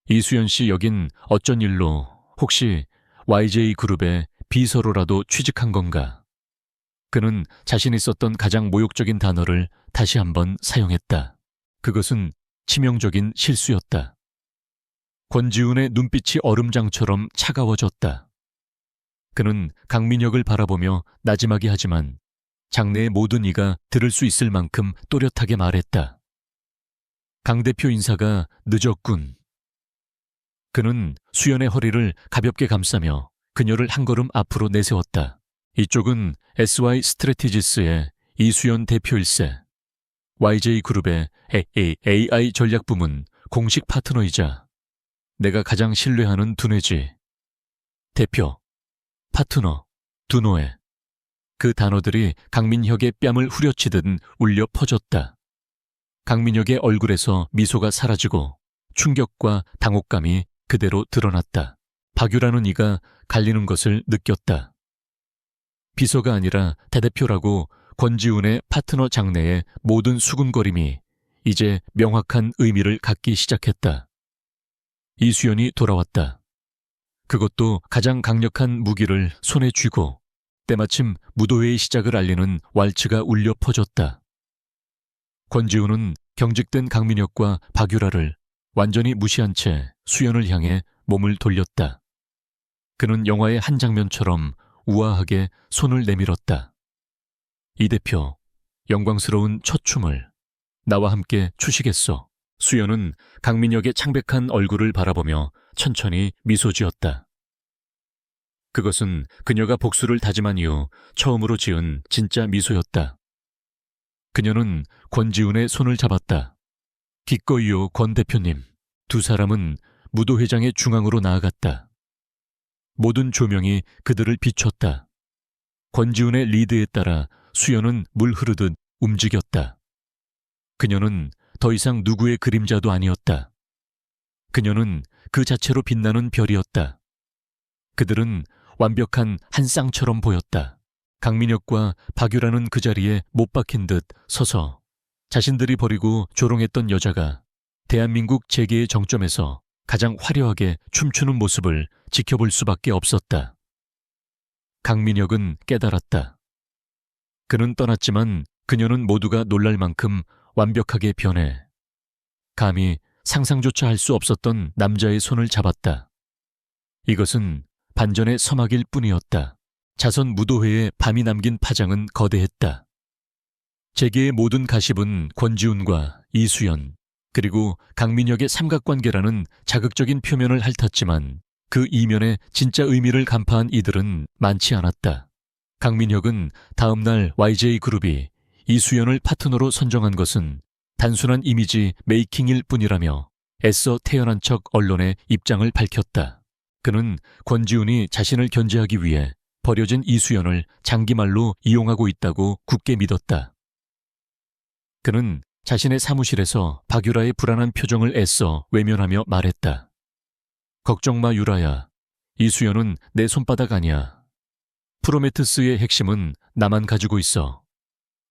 이수연 씨 여긴 어쩐 일로 혹시 YJ그룹의 비서로라도 취직한 건가? 그는 자신이 썼던 가장 모욕적인 단어를 다시 한번 사용했다. 그것은 치명적인 실수였다. 권지훈의 눈빛이 얼음장처럼 차가워졌다. 그는 강민혁을 바라보며 나지막이 하지만 장내의 모든 이가 들을 수 있을 만큼 또렷하게 말했다. 강 대표 인사가 늦었군. 그는 수연의 허리를 가볍게 감싸며 그녀를 한 걸음 앞으로 내세웠다. 이쪽은 SY 스트래티지스의 이수연 대표일세. YJ그룹의 AI 전략부문 공식 파트너이자 내가 가장 신뢰하는 두뇌지. 대표, 파트너, 두노에. 그 단어들이 강민혁의 뺨을 후려치듯 울려 퍼졌다. 강민혁의 얼굴에서 미소가 사라지고 충격과 당혹감이 그대로 드러났다. 박유라는 이가 갈리는 것을 느꼈다. 비서가 아니라 대대표라고 권지훈의 파트너 장래의 모든 수군거림이 이제 명확한 의미를 갖기 시작했다. 이수연이 돌아왔다. 그것도 가장 강력한 무기를 손에 쥐고 때마침 무도회의 시작을 알리는 왈츠가 울려 퍼졌다. 권지훈은 경직된 강민혁과 박유라를 완전히 무시한 채 수연을 향해 몸을 돌렸다. 그는 영화의 한 장면처럼 우아하게 손을 내밀었다. 이 대표, 영광스러운 첫 춤을 나와 함께 추시겠소. 수연은 강민혁의 창백한 얼굴을 바라보며 천천히 미소 지었다. 그것은 그녀가 복수를 다짐한 이후 처음으로 지은 진짜 미소였다. 그녀는 권지훈의 손을 잡았다. 기꺼이요, 권 대표님. 두 사람은 무도회장의 중앙으로 나아갔다. 모든 조명이 그들을 비췄다. 권지훈의 리드에 따라 수연은 물 흐르듯 움직였다. 그녀는 더 이상 누구의 그림자도 아니었다. 그녀는 그 자체로 빛나는 별이었다. 그들은 완벽한 한 쌍처럼 보였다. 강민혁과 박유라는 그 자리에 못 박힌 듯 서서 자신들이 버리고 조롱했던 여자가 대한민국 재계의 정점에서 가장 화려하게 춤추는 모습을 지켜볼 수밖에 없었다. 강민혁은 깨달았다. 그는 떠났지만 그녀는 모두가 놀랄 만큼 완벽하게 변해 감히 상상조차 할 수 없었던 남자의 손을 잡았다. 이것은 반전의 서막일 뿐이었다. 자선 무도회에 밤이 남긴 파장은 거대했다. 재계의 모든 가십은 권지훈과 이수연 그리고 강민혁의 삼각관계라는 자극적인 표면을 핥았지만 그 이면에 진짜 의미를 간파한 이들은 많지 않았다. 강민혁은 다음 날 YJ그룹이 이수연을 파트너로 선정한 것은 단순한 이미지 메이킹일 뿐이라며 애써 태어난 척 언론에 입장을 밝혔다. 그는 권지훈이 자신을 견제하기 위해 버려진 이수연을 장기말로 이용하고 있다고 굳게 믿었다. 그는 자신의 사무실에서 박유라의 불안한 표정을 애써 외면하며 말했다. 걱정 마, 유라야. 이수연은 내 손바닥 아니야. 프로메테스의 핵심은 나만 가지고 있어.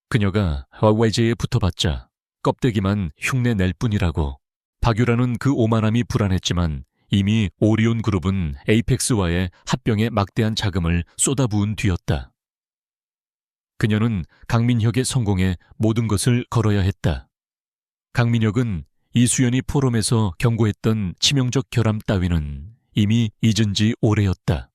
그녀가 YJ에 붙어봤자 껍데기만 흉내 낼 뿐이라고. 박유라는 그 오만함이 불안했지만 이미 오리온 그룹은 에이펙스와의 합병에 막대한 자금을 쏟아부은 뒤였다. 그녀는 강민혁의 성공에 모든 것을 걸어야 했다. 강민혁은 이수연이 포럼에서 경고했던 치명적 결함 따위는 이미 잊은 지 오래였다.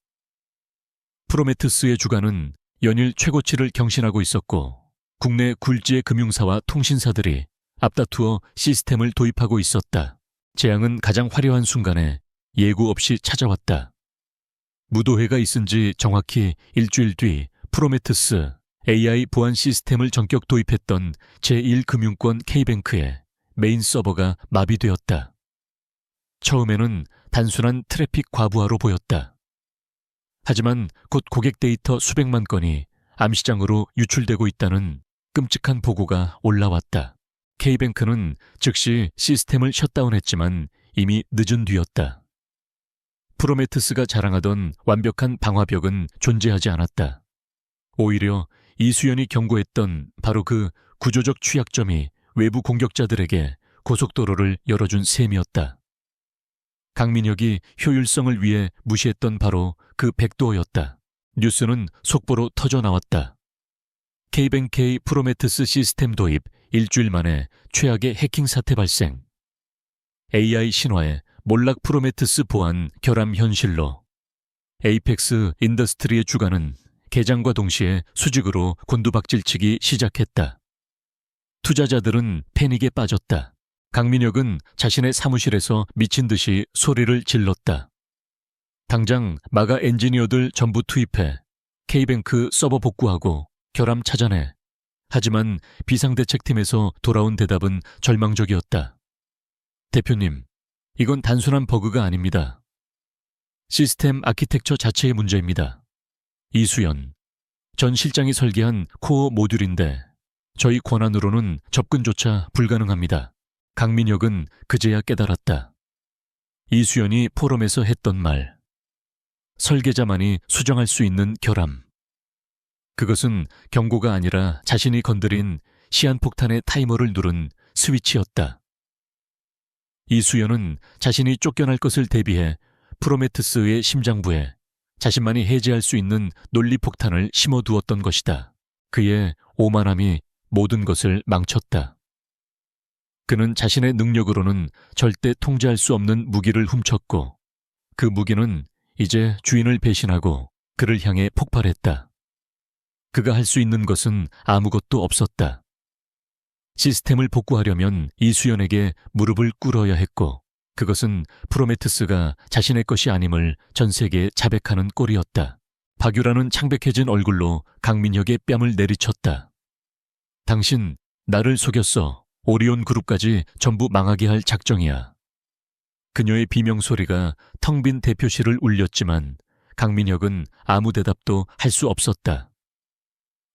프로메테스의 주가는 연일 최고치를 경신하고 있었고 국내 굴지의 금융사와 통신사들이 앞다투어 시스템을 도입하고 있었다. 재앙은 가장 화려한 순간에 예고 없이 찾아왔다. 무도회가 있은 지 정확히 일주일 뒤 프로메테스 AI 보안 시스템을 전격 도입했던 제1금융권 K뱅크의 메인 서버가 마비되었다. 처음에는 단순한 트래픽 과부하로 보였다. 하지만 곧 고객 데이터 수백만 건이 암시장으로 유출되고 있다는 끔찍한 보고가 올라왔다. K뱅크는 즉시 시스템을 셧다운했지만 이미 늦은 뒤였다. 프로메테스가 자랑하던 완벽한 방화벽은 존재하지 않았다. 오히려 이수연이 경고했던 바로 그 구조적 취약점이 외부 공격자들에게 고속도로를 열어준 셈이었다. 강민혁이 효율성을 위해 무시했던 바로 그 백도어였다. 뉴스는 속보로 터져나왔다. K뱅크 프로메테스 시스템 도입 일주일 만에 최악의 해킹 사태 발생. AI 신화에 몰락 프로메테스 보안 결함 현실로. 에이펙스 인더스트리의 주가는 개장과 동시에 수직으로 곤두박질치기 시작했다. 투자자들은 패닉에 빠졌다. 강민혁은 자신의 사무실에서 미친 듯이 소리를 질렀다. 당장 마가 엔지니어들 전부 투입해 K뱅크 서버 복구하고 결함 찾아내. 하지만 비상대책팀에서 돌아온 대답은 절망적이었다. 대표님, 이건 단순한 버그가 아닙니다. 시스템 아키텍처 자체의 문제입니다. 이수연, 전 실장이 설계한 코어 모듈인데 저희 권한으로는 접근조차 불가능합니다. 강민혁은 그제야 깨달았다. 이수연이 포럼에서 했던 말. 설계자만이 수정할 수 있는 결함. 그것은 경고가 아니라 자신이 건드린 시한폭탄의 타이머를 누른 스위치였다. 이수연은 자신이 쫓겨날 것을 대비해 프로메테스의 심장부에 자신만이 해제할 수 있는 논리폭탄을 심어두었던 것이다. 그의 오만함이 모든 것을 망쳤다. 그는 자신의 능력으로는 절대 통제할 수 없는 무기를 훔쳤고 그 무기는 이제 주인을 배신하고 그를 향해 폭발했다. 그가 할 수 있는 것은 아무것도 없었다. 시스템을 복구하려면 이수연에게 무릎을 꿇어야 했고 그것은 프로메테스가 자신의 것이 아님을 전 세계에 자백하는 꼴이었다. 박유라는 창백해진 얼굴로 강민혁의 뺨을 내리쳤다. 당신 나를 속였어. 오리온 그룹까지 전부 망하게 할 작정이야. 그녀의 비명소리가 텅 빈 대표실을 울렸지만 강민혁은 아무 대답도 할 수 없었다.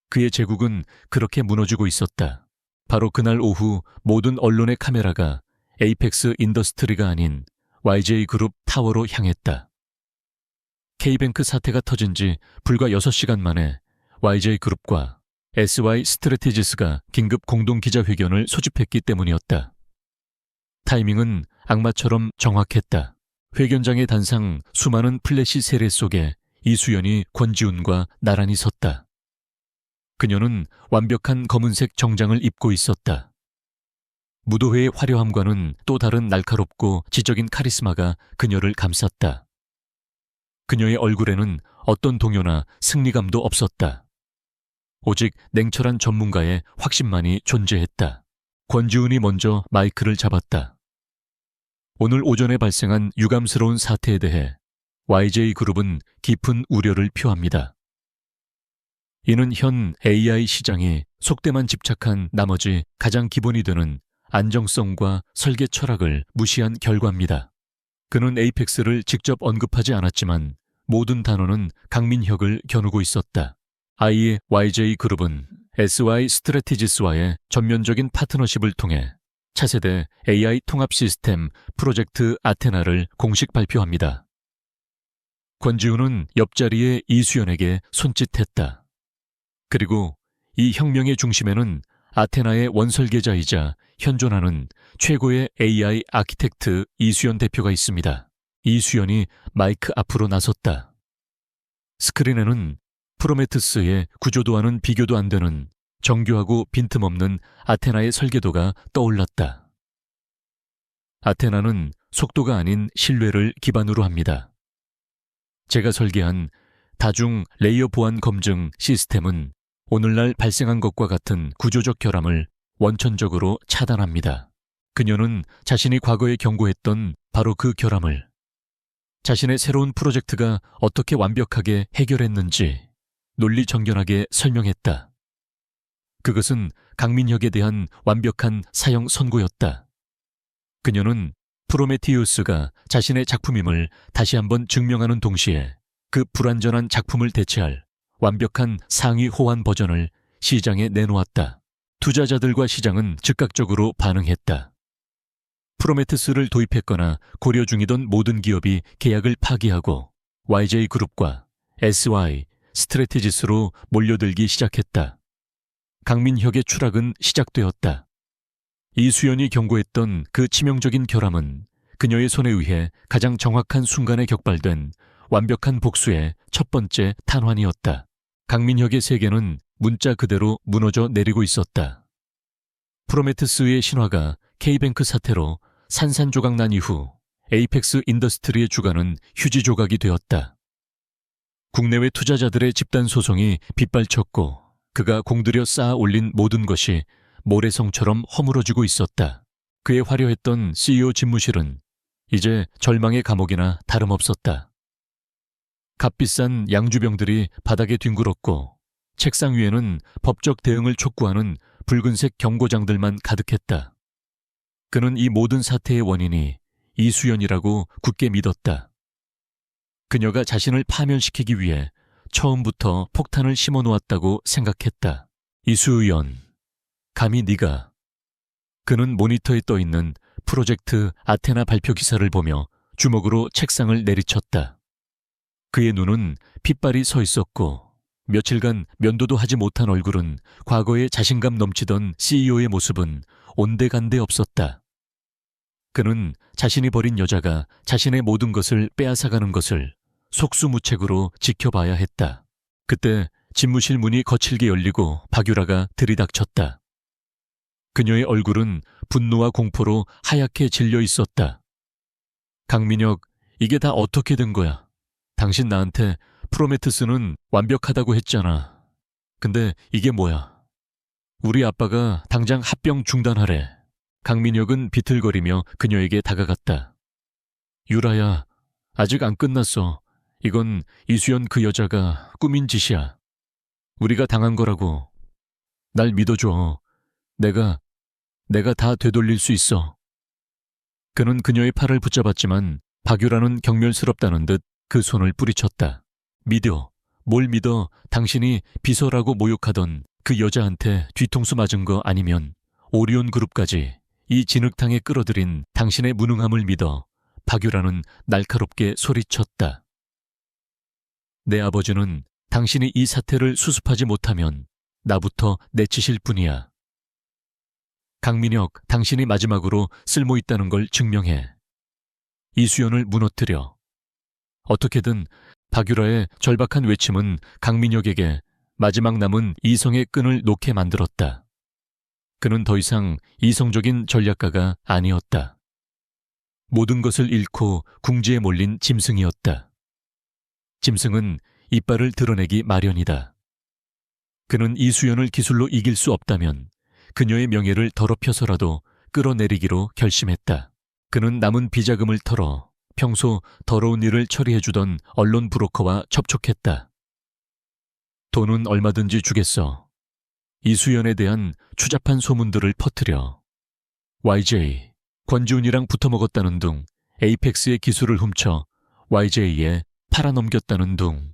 그의 제국은 그렇게 무너지고 있었다. 바로 그날 오후 모든 언론의 카메라가 에이펙스 인더스트리가 아닌 YJ그룹 타워로 향했다. K뱅크 사태가 터진 지 불과 6시간 만에 YJ그룹과 SY 스트래티지스가 긴급 공동기자회견을 소집했기 때문이었다. 타이밍은 악마처럼 정확했다. 회견장의 단상 수많은 플래시 세례 속에 이수연이 권지훈과 나란히 섰다. 그녀는 완벽한 검은색 정장을 입고 있었다. 무도회의 화려함과는 또 다른 날카롭고 지적인 카리스마가 그녀를 감쌌다. 그녀의 얼굴에는 어떤 동요나 승리감도 없었다. 오직 냉철한 전문가의 확신만이 존재했다. 권지훈이 먼저 마이크를 잡았다. 오늘 오전에 발생한 유감스러운 사태에 대해 YJ그룹은 깊은 우려를 표합니다. 이는 현 AI 시장이 속대만 집착한 나머지 가장 기본이 되는 안정성과 설계 철학을 무시한 결과입니다. 그는 에이펙스를 직접 언급하지 않았지만 모든 단어는 강민혁을 겨누고 있었다. 아이의 YJ그룹은 SY 스트래티지스와의 전면적인 파트너십을 통해 차세대 AI 통합 시스템 프로젝트 아테나를 공식 발표합니다. 권지훈은 옆자리에 이수연에게 손짓했다. 그리고 이 혁명의 중심에는 아테나의 원설계자이자 현존하는 최고의 AI 아키텍트 이수연 대표가 있습니다. 이수연이 마이크 앞으로 나섰다. 스크린에는 프로메테스의 구조도와는 비교도 안 되는 정교하고 빈틈없는 아테나의 설계도가 떠올랐다. 아테나는 속도가 아닌 신뢰를 기반으로 합니다. 제가 설계한 다중 레이어 보안 검증 시스템은 오늘날 발생한 것과 같은 구조적 결함을 원천적으로 차단합니다. 그녀는 자신이 과거에 경고했던 바로 그 결함을 자신의 새로운 프로젝트가 어떻게 완벽하게 해결했는지 논리정연하게 설명했다. 그것은 강민혁에 대한 완벽한 사형 선고였다. 그녀는 프로메티우스가 자신의 작품임을 다시 한번 증명하는 동시에 그 불완전한 작품을 대체할 완벽한 상위 호환 버전을 시장에 내놓았다. 투자자들과 시장은 즉각적으로 반응했다. 프로메테스를 도입했거나 고려 중이던 모든 기업이 계약을 파기하고 YJ그룹과 SY 스트래티지스로 몰려들기 시작했다. 강민혁의 추락은 시작되었다. 이수연이 경고했던 그 치명적인 결함은 그녀의 손에 의해 가장 정확한 순간에 격발된 완벽한 복수의 첫 번째 탄환이었다. 강민혁의 세계는 문자 그대로 무너져 내리고 있었다. 프로메테스의 신화가 K뱅크 사태로 산산조각난 이후 에이펙스 인더스트리의 주가는 휴지 조각이 되었다. 국내외 투자자들의 집단 소송이 빗발쳤고 그가 공들여 쌓아 올린 모든 것이 모래성처럼 허물어지고 있었다. 그의 화려했던 CEO 집무실은 이제 절망의 감옥이나 다름없었다. 값비싼 양주병들이 바닥에 뒹굴었고 책상 위에는 법적 대응을 촉구하는 붉은색 경고장들만 가득했다. 그는 이 모든 사태의 원인이 이수연이라고 굳게 믿었다. 그녀가 자신을 파면시키기 위해 처음부터 폭탄을 심어놓았다고 생각했다. 이수연, 감히 네가. 그는 모니터에 떠있는 프로젝트 아테나 발표 기사를 보며 주먹으로 책상을 내리쳤다. 그의 눈은 핏발이 서 있었고 며칠간 면도도 하지 못한 얼굴은 과거에 자신감 넘치던 CEO의 모습은 온데간데 없었다. 그는 자신이 버린 여자가 자신의 모든 것을 빼앗아가는 것을 속수무책으로 지켜봐야 했다. 그때 집무실 문이 거칠게 열리고 박유라가 들이닥쳤다. 그녀의 얼굴은 분노와 공포로 하얗게 질려 있었다. 강민혁, 이게 다 어떻게 된 거야? 당신 나한테 프로메테스는 완벽하다고 했잖아. 근데 이게 뭐야? 우리 아빠가 당장 합병 중단하래. 강민혁은 비틀거리며 그녀에게 다가갔다. 유라야, 아직 안 끝났어. 이건 이수연 그 여자가 꾸민 짓이야. 우리가 당한 거라고. 날 믿어줘. 내가 다 되돌릴 수 있어. 그는 그녀의 팔을 붙잡았지만 박유라는 경멸스럽다는 듯 그 손을 뿌리쳤다. 믿어. 뭘 믿어? 당신이 비서라고 모욕하던 그 여자한테 뒤통수 맞은 거 아니면 오리온 그룹까지 이 진흙탕에 끌어들인 당신의 무능함을 믿어. 박유라는 날카롭게 소리쳤다. 내 아버지는 당신이 이 사태를 수습하지 못하면 나부터 내치실 뿐이야. 강민혁, 당신이 마지막으로 쓸모있다는 걸 증명해. 이수연을 무너뜨려. 어떻게든 박유라의 절박한 외침은 강민혁에게 마지막 남은 이성의 끈을 놓게 만들었다. 그는 더 이상 이성적인 전략가가 아니었다. 모든 것을 잃고 궁지에 몰린 짐승이었다. 짐승은 이빨을 드러내기 마련이다. 그는 이수연을 기술로 이길 수 없다면 그녀의 명예를 더럽혀서라도 끌어내리기로 결심했다. 그는 남은 비자금을 털어 평소 더러운 일을 처리해주던 언론 브로커와 접촉했다. 돈은 얼마든지 주겠어. 이수연에 대한 추잡한 소문들을 퍼뜨려. YJ, 권지훈이랑 붙어먹었다는 둥, 에이펙스의 기술을 훔쳐 YJ에 팔아넘겼다는 둥.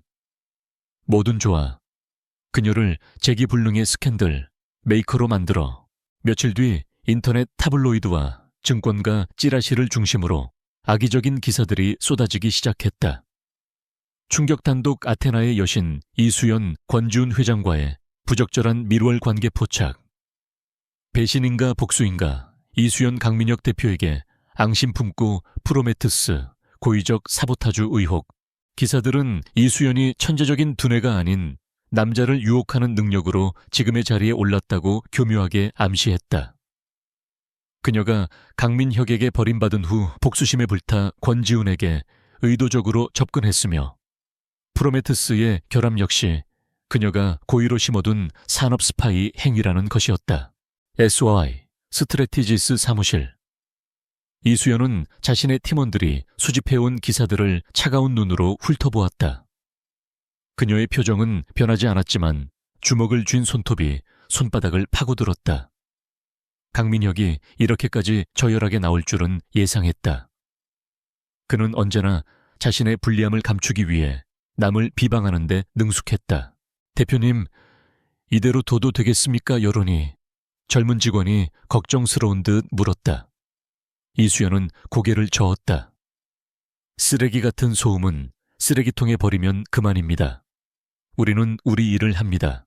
뭐든 좋아. 그녀를 재기불능의 스캔들, 메이커로 만들어 며칠 뒤 인터넷 타블로이드와 증권가 찌라시를 중심으로 악의적인 기사들이 쏟아지기 시작했다. 충격단독 아테나의 여신 이수연, 권지훈 회장과의 부적절한 밀월 관계 포착. 배신인가 복수인가 이수연 강민혁 대표에게 앙심 품고 프로메테스, 고의적 사보타주 의혹. 기사들은 이수연이 천재적인 두뇌가 아닌 남자를 유혹하는 능력으로 지금의 자리에 올랐다고 교묘하게 암시했다. 그녀가 강민혁에게 버림받은 후 복수심에 불타 권지훈에게 의도적으로 접근했으며 프로메테스의 결함 역시 그녀가 고의로 심어둔 산업 스파이 행위라는 것이었다. SOI, 스트레티지스 사무실. 이수연은 자신의 팀원들이 수집해온 기사들을 차가운 눈으로 훑어보았다. 그녀의 표정은 변하지 않았지만 주먹을 쥔 손톱이 손바닥을 파고들었다. 강민혁이 이렇게까지 저열하게 나올 줄은 예상했다. 그는 언제나 자신의 불리함을 감추기 위해 남을 비방하는 데 능숙했다. 대표님, 이대로 둬도 되겠습니까, 여론이? 젊은 직원이 걱정스러운 듯 물었다. 이수연은 고개를 저었다. 쓰레기 같은 소음은 쓰레기통에 버리면 그만입니다. 우리는 우리 일을 합니다.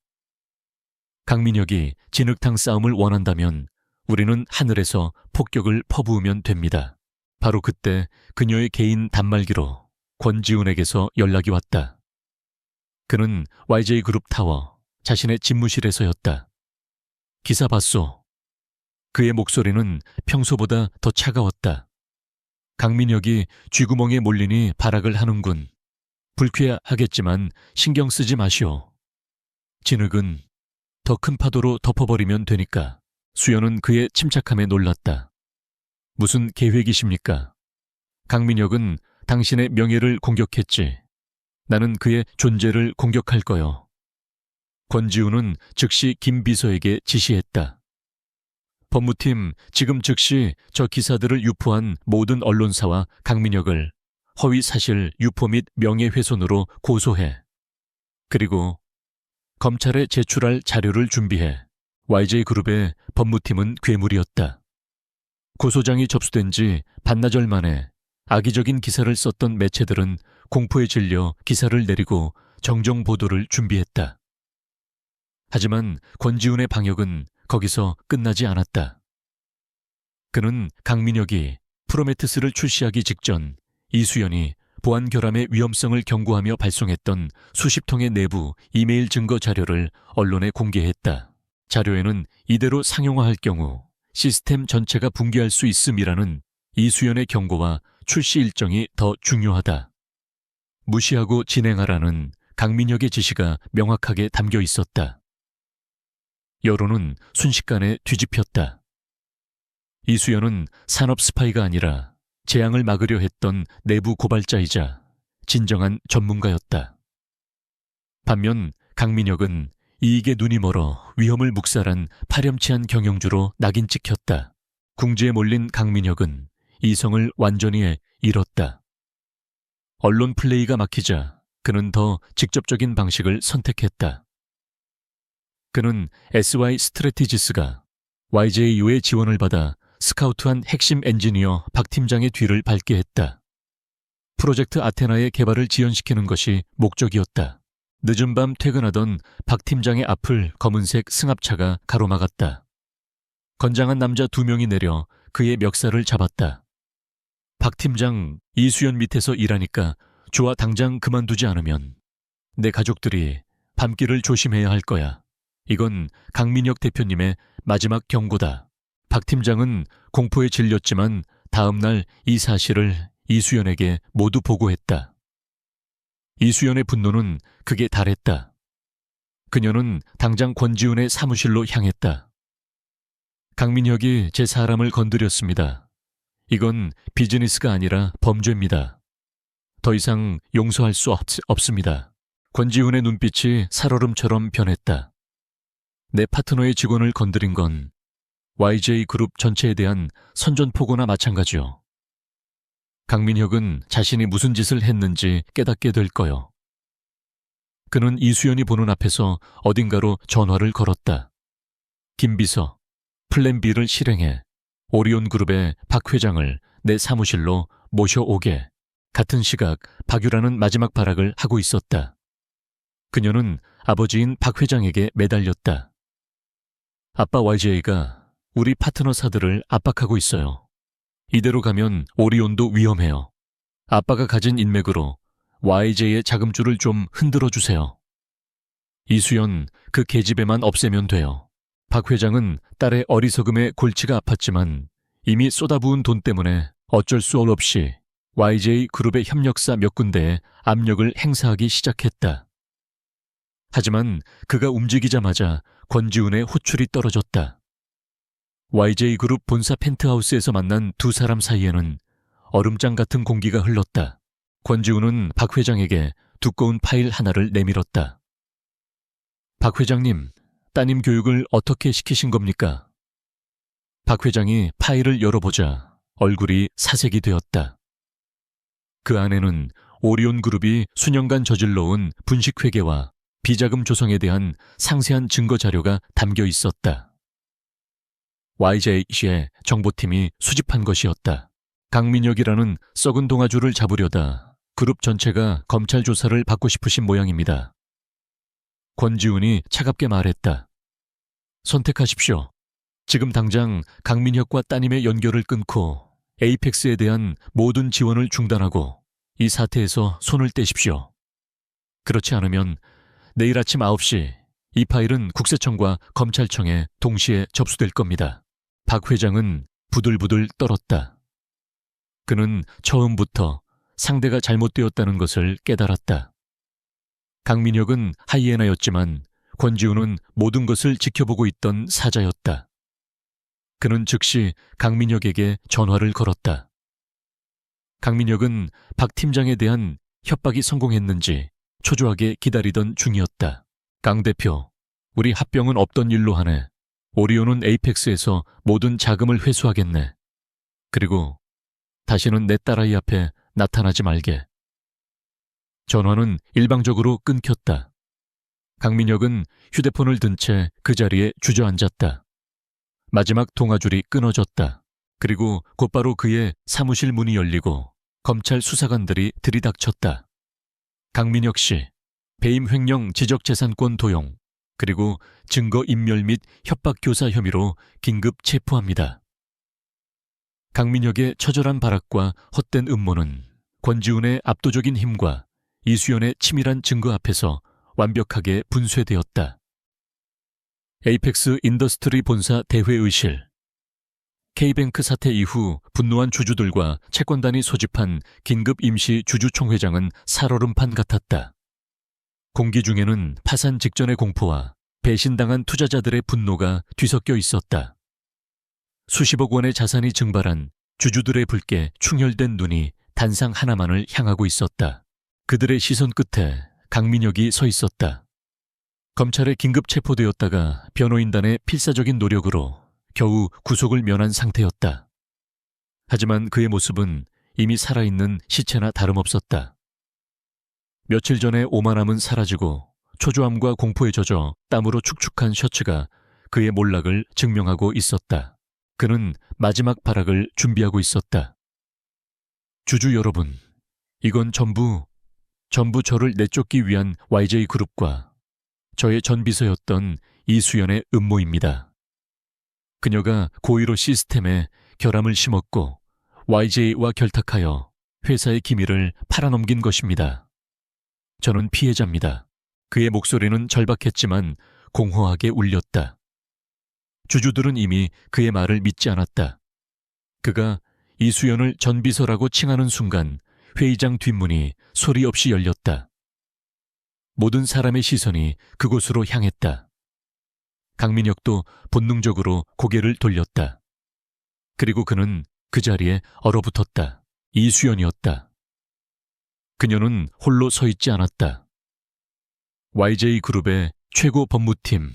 강민혁이 진흙탕 싸움을 원한다면 우리는 하늘에서 폭격을 퍼부으면 됩니다. 바로 그때 그녀의 개인 단말기로 권지훈에게서 연락이 왔다. 그는 YJ그룹 타워, 자신의 집무실에서였다. 기사 봤소. 그의 목소리는 평소보다 더 차가웠다. 강민혁이 쥐구멍에 몰리니 발악을 하는군. 불쾌하겠지만 신경 쓰지 마시오. 진흙은 더 큰 파도로 덮어버리면 되니까. 수연은 그의 침착함에 놀랐다. 무슨 계획이십니까? 강민혁은 당신의 명예를 공격했지. 나는 그의 존재를 공격할 거요. 권지우는 즉시 김 비서에게 지시했다. 법무팀 지금 즉시 저 기사들을 유포한 모든 언론사와 강민혁을 허위사실 유포 및 명예훼손으로 고소해. 그리고 검찰에 제출할 자료를 준비해. YJ그룹의 법무팀은 괴물이었다. 고소장이 접수된 지 반나절 만에 악의적인 기사를 썼던 매체들은 공포에 질려 기사를 내리고 정정 보도를 준비했다. 하지만 권지훈의 방역은 거기서 끝나지 않았다. 그는 강민혁이 프로메테스를 출시하기 직전 이수연이 보안 결함의 위험성을 경고하며 발송했던 수십 통의 내부 이메일 증거 자료를 언론에 공개했다. 자료에는 이대로 상용화할 경우 시스템 전체가 붕괴할 수 있음이라는 이수연의 경고와 출시 일정이 더 중요하다. 무시하고 진행하라는 강민혁의 지시가 명확하게 담겨 있었다. 여론은 순식간에 뒤집혔다. 이수연은 산업 스파이가 아니라 재앙을 막으려 했던 내부 고발자이자 진정한 전문가였다. 반면 강민혁은 이익에 눈이 멀어 위험을 묵살한 파렴치한 경영주로 낙인 찍혔다. 궁지에 몰린 강민혁은 이성을 완전히 잃었다. 언론 플레이가 막히자 그는 더 직접적인 방식을 선택했다. 그는 SY 스트래티지스가 YJU의 지원을 받아 스카우트한 핵심 엔지니어 박 팀장의 뒤를 밟게 했다. 프로젝트 아테나의 개발을 지연시키는 것이 목적이었다. 늦은 밤 퇴근하던 박 팀장의 앞을 검은색 승합차가 가로막았다. 건장한 남자 2명이 내려 그의 멱살을 잡았다. 박 팀장, 이수연 밑에서 일하니까 좋아 당장 그만두지 않으면 내 가족들이 밤길을 조심해야 할 거야. 이건 강민혁 대표님의 마지막 경고다. 박 팀장은 공포에 질렸지만 다음 날 이 사실을 이수연에게 모두 보고했다. 이수연의 분노는 극에 달했다. 그녀는 당장 권지훈의 사무실로 향했다. 강민혁이 제 사람을 건드렸습니다. 이건 비즈니스가 아니라 범죄입니다. 더 이상 용서할 수 없습니다. 권지훈의 눈빛이 살얼음처럼 변했다. 내 파트너의 직원을 건드린 건 YJ그룹 전체에 대한 선전포고나 마찬가지요. 강민혁은 자신이 무슨 짓을 했는지 깨닫게 될 거요. 그는 이수연이 보는 앞에서 어딘가로 전화를 걸었다. 김 비서, 플랜 B를 실행해 오리온그룹의 박 회장을 내 사무실로 모셔오게. 같은 시각 박유라는 마지막 발악을 하고 있었다. 그녀는 아버지인 박 회장에게 매달렸다. 아빠 YJ가 우리 파트너사들을 압박하고 있어요. 이대로 가면 오리온도 위험해요. 아빠가 가진 인맥으로 YJ의 자금줄을 좀 흔들어 주세요. 이수연, 그 계집애만 없애면 돼요. 박 회장은 딸의 어리석음에 골치가 아팠지만 이미 쏟아부은 돈 때문에 어쩔 수 없이 YJ그룹의 협력사 몇 군데에 압력을 행사하기 시작했다. 하지만 그가 움직이자마자 권지훈의 호출이 떨어졌다. YJ그룹 본사 펜트하우스에서 만난 두 사람 사이에는 얼음장 같은 공기가 흘렀다. 권지훈은 박 회장에게 두꺼운 파일 하나를 내밀었다. 박 회장님, 따님 교육을 어떻게 시키신 겁니까? 박 회장이 파일을 열어보자 얼굴이 사색이 되었다. 그 안에는 오리온그룹이 수년간 저질러온 분식회계와 비자금 조성에 대한 상세한 증거 자료가 담겨 있었다. YJ의 정보팀이 수집한 것이었다. 강민혁이라는 썩은 동아줄을 잡으려다 그룹 전체가 검찰 조사를 받고 싶으신 모양입니다. 권지훈이 차갑게 말했다. 선택하십시오. 지금 당장 강민혁과 따님의 연결을 끊고 에이펙스에 대한 모든 지원을 중단하고 이 사태에서 손을 떼십시오. 그렇지 않으면 내일 아침 9시 이 파일은 국세청과 검찰청에 동시에 접수될 겁니다. 박 회장은 부들부들 떨었다. 그는 처음부터 상대가 잘못되었다는 것을 깨달았다. 강민혁은 하이에나였지만 권지훈은 모든 것을 지켜보고 있던 사자였다. 그는 즉시 강민혁에게 전화를 걸었다. 강민혁은 박 팀장에 대한 협박이 성공했는지 초조하게 기다리던 중이었다. 강 대표, 우리 합병은 없던 일로 하네. 오리온은 에이펙스에서 모든 자금을 회수하겠네. 그리고 다시는 내 딸아이 앞에 나타나지 말게. 전화는 일방적으로 끊겼다. 강민혁은 휴대폰을 든 채 그 자리에 주저앉았다. 마지막 통화줄이 끊어졌다. 그리고 곧바로 그의 사무실 문이 열리고 검찰 수사관들이 들이닥쳤다. 강민혁 씨, 배임 횡령 지적재산권 도용, 그리고 증거 인멸 및 협박 교사 혐의로 긴급 체포합니다. 강민혁의 처절한 발악과 헛된 음모는 권지훈의 압도적인 힘과 이수연의 치밀한 증거 앞에서 완벽하게 분쇄되었다. 에이펙스 인더스트리 본사 대회의실. K뱅크 사태 이후 분노한 주주들과 채권단이 소집한 긴급 임시 주주총회장은 살얼음판 같았다. 공기 중에는 파산 직전의 공포와 배신당한 투자자들의 분노가 뒤섞여 있었다. 수십억 원의 자산이 증발한 주주들의 붉게 충혈된 눈이 단상 하나만을 향하고 있었다. 그들의 시선 끝에 강민혁이 서 있었다. 검찰에 긴급 체포되었다가 변호인단의 필사적인 노력으로 겨우 구속을 면한 상태였다. 하지만 그의 모습은 이미 살아있는 시체나 다름없었다. 며칠 전에 오만함은 사라지고 초조함과 공포에 젖어 땀으로 축축한 셔츠가 그의 몰락을 증명하고 있었다. 그는 마지막 발악을 준비하고 있었다. 주주 여러분, 이건 전부 저를 내쫓기 위한 YJ그룹과 저의 전 비서였던 이수연의 음모입니다. 그녀가 고의로 시스템에 결함을 심었고 YJ와 결탁하여 회사의 기밀을 팔아넘긴 것입니다. 저는 피해자입니다. 그의 목소리는 절박했지만 공허하게 울렸다. 주주들은 이미 그의 말을 믿지 않았다. 그가 이수연을 전 비서라고 칭하는 순간 회의장 뒷문이 소리 없이 열렸다. 모든 사람의 시선이 그곳으로 향했다. 강민혁도 본능적으로 고개를 돌렸다. 그리고 그는 그 자리에 얼어붙었다. 이수연이었다. 그녀는 홀로 서 있지 않았다. YJ그룹의 최고 법무팀,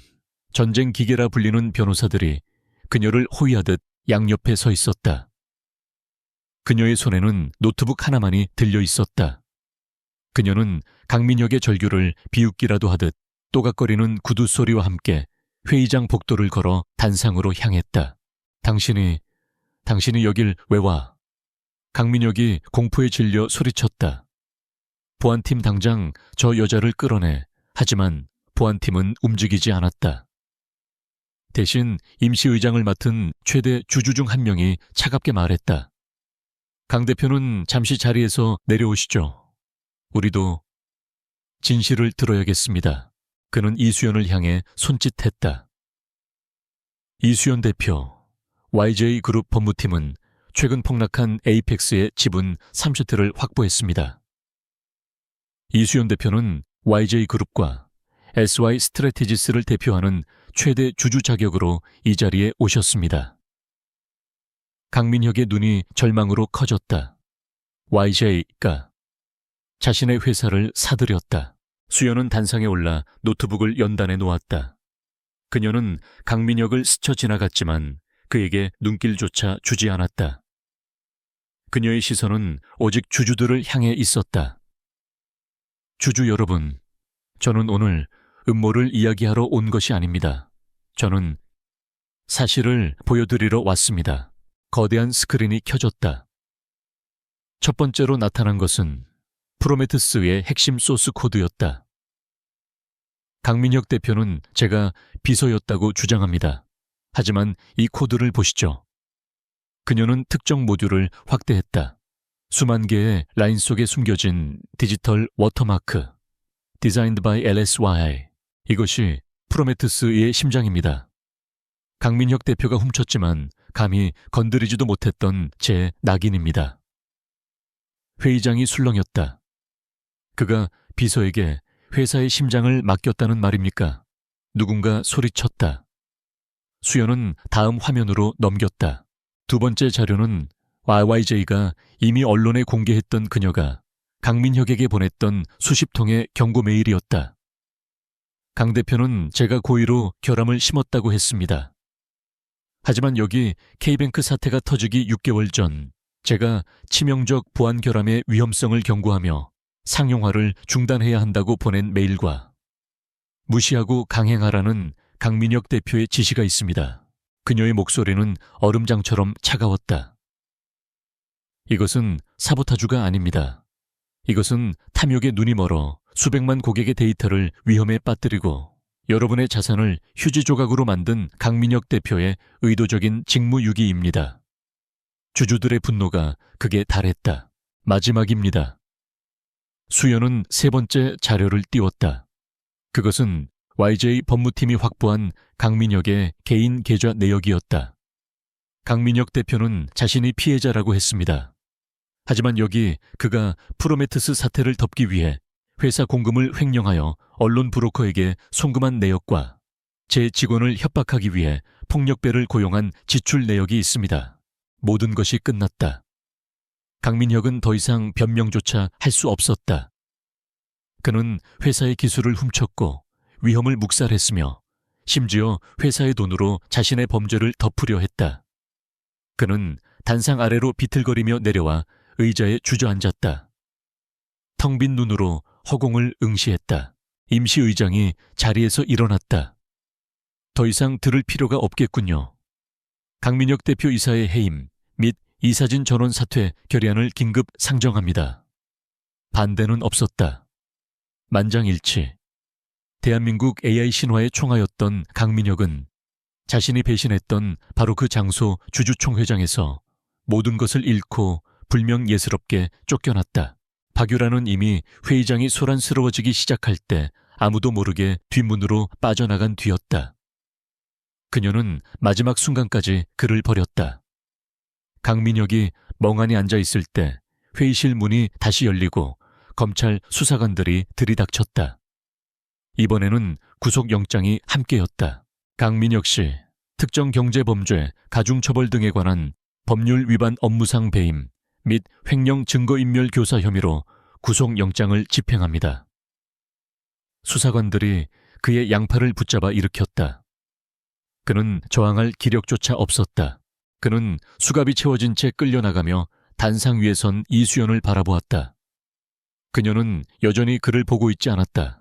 전쟁 기계라 불리는 변호사들이 그녀를 호위하듯 양옆에 서 있었다. 그녀의 손에는 노트북 하나만이 들려 있었다. 그녀는 강민혁의 절규를 비웃기라도 하듯 또각거리는 구두 소리와 함께 회의장 복도를 걸어 단상으로 향했다. 당신이 여길 왜 와? 강민혁이 공포에 질려 소리쳤다. 보안팀 당장 저 여자를 끌어내. 하지만 보안팀은 움직이지 않았다. 대신 임시의장을 맡은 최대 주주 중 한 명이 차갑게 말했다. 강 대표는 잠시 자리에서 내려오시죠. 우리도 진실을 들어야겠습니다. 그는 이수연을 향해 손짓했다. 이수연 대표, YJ그룹 법무팀은 최근 폭락한 에이펙스의 지분 30%를 확보했습니다. 이수연 대표는 YJ그룹과 SY 스트래티지스를 대표하는 최대 주주 자격으로 이 자리에 오셨습니다. 강민혁의 눈이 절망으로 커졌다. YJ가 자신의 회사를 사들였다. 수연은 단상에 올라 노트북을 연단해 놓았다. 그녀는 강민혁을 스쳐 지나갔지만 그에게 눈길조차 주지 않았다. 그녀의 시선은 오직 주주들을 향해 있었다. 주주 여러분, 저는 오늘 음모를 이야기하러 온 것이 아닙니다. 저는 사실을 보여드리러 왔습니다. 거대한 스크린이 켜졌다. 첫 번째로 나타난 것은 프로메테스의 핵심 소스 코드였다. 강민혁 대표는 제가 비서였다고 주장합니다. 하지만 이 코드를 보시죠. 그녀는 특정 모듈을 확대했다. 수만 개의 라인 속에 숨겨진 디지털 워터마크, Designed by LSY. 이것이 프로메테스의 심장입니다. 강민혁 대표가 훔쳤지만 감히 건드리지도 못했던 제 낙인입니다. 회의장이 술렁였다. 그가 비서에게 회사의 심장을 맡겼다는 말입니까? 누군가 소리쳤다. 수연은 다음 화면으로 넘겼다. 두 번째 자료는 YYJ가 이미 언론에 공개했던 그녀가 강민혁에게 보냈던 수십 통의 경고 메일이었다. 강 대표는 제가 고의로 결함을 심었다고 했습니다. 하지만 여기 K뱅크 사태가 터지기 6개월 전 제가 치명적 보안 결함의 위험성을 경고하며 상용화를 중단해야 한다고 보낸 메일과 무시하고 강행하라는 강민혁 대표의 지시가 있습니다. 그녀의 목소리는 얼음장처럼 차가웠다. 이것은 사보타주가 아닙니다. 이것은 탐욕에 눈이 멀어 수백만 고객의 데이터를 위험에 빠뜨리고 여러분의 자산을 휴지 조각으로 만든 강민혁 대표의 의도적인 직무유기입니다. 주주들의 분노가 극에 달했다. 마지막입니다. 수연은 세 번째 자료를 띄웠다. 그것은 YJ 법무팀이 확보한 강민혁의 개인 계좌 내역이었다. 강민혁 대표는 자신이 피해자라고 했습니다. 하지만 여기 그가 프로메테스 사태를 덮기 위해 회사 공금을 횡령하여 언론 브로커에게 송금한 내역과 제 직원을 협박하기 위해 폭력배를 고용한 지출 내역이 있습니다. 모든 것이 끝났다. 강민혁은 더 이상 변명조차 할 수 없었다. 그는 회사의 기술을 훔쳤고 위험을 묵살했으며 심지어 회사의 돈으로 자신의 범죄를 덮으려 했다. 그는 단상 아래로 비틀거리며 내려와 의자에 주저앉았다. 텅 빈 눈으로 허공을 응시했다. 임시 의장이 자리에서 일어났다. 더 이상 들을 필요가 없겠군요. 강민혁 대표 이사의 해임 및 이사진 전원 사퇴 결의안을 긴급 상정합니다. 반대는 없었다. 만장일치. 대한민국 AI 신화의 총하였던 강민혁은 자신이 배신했던 바로 그 장소 주주총회장에서 모든 것을 잃고 불명예스럽게 쫓겨났다. 박유라는 이미 회의장이 소란스러워지기 시작할 때 아무도 모르게 뒷문으로 빠져나간 뒤였다. 그녀는 마지막 순간까지 그를 버렸다. 강민혁이 멍하니 앉아있을 때 회의실 문이 다시 열리고 검찰 수사관들이 들이닥쳤다. 이번에는 구속영장이 함께였다. 강민혁 씨, 특정 경제범죄, 가중처벌 등에 관한 법률 위반 업무상 배임 및 횡령 증거인멸 교사 혐의로 구속영장을 집행합니다. 수사관들이 그의 양팔을 붙잡아 일으켰다. 그는 저항할 기력조차 없었다. 그는 수갑이 채워진 채 끌려나가며 단상 위에 선 이수연을 바라보았다. 그녀는 여전히 그를 보고 있지 않았다.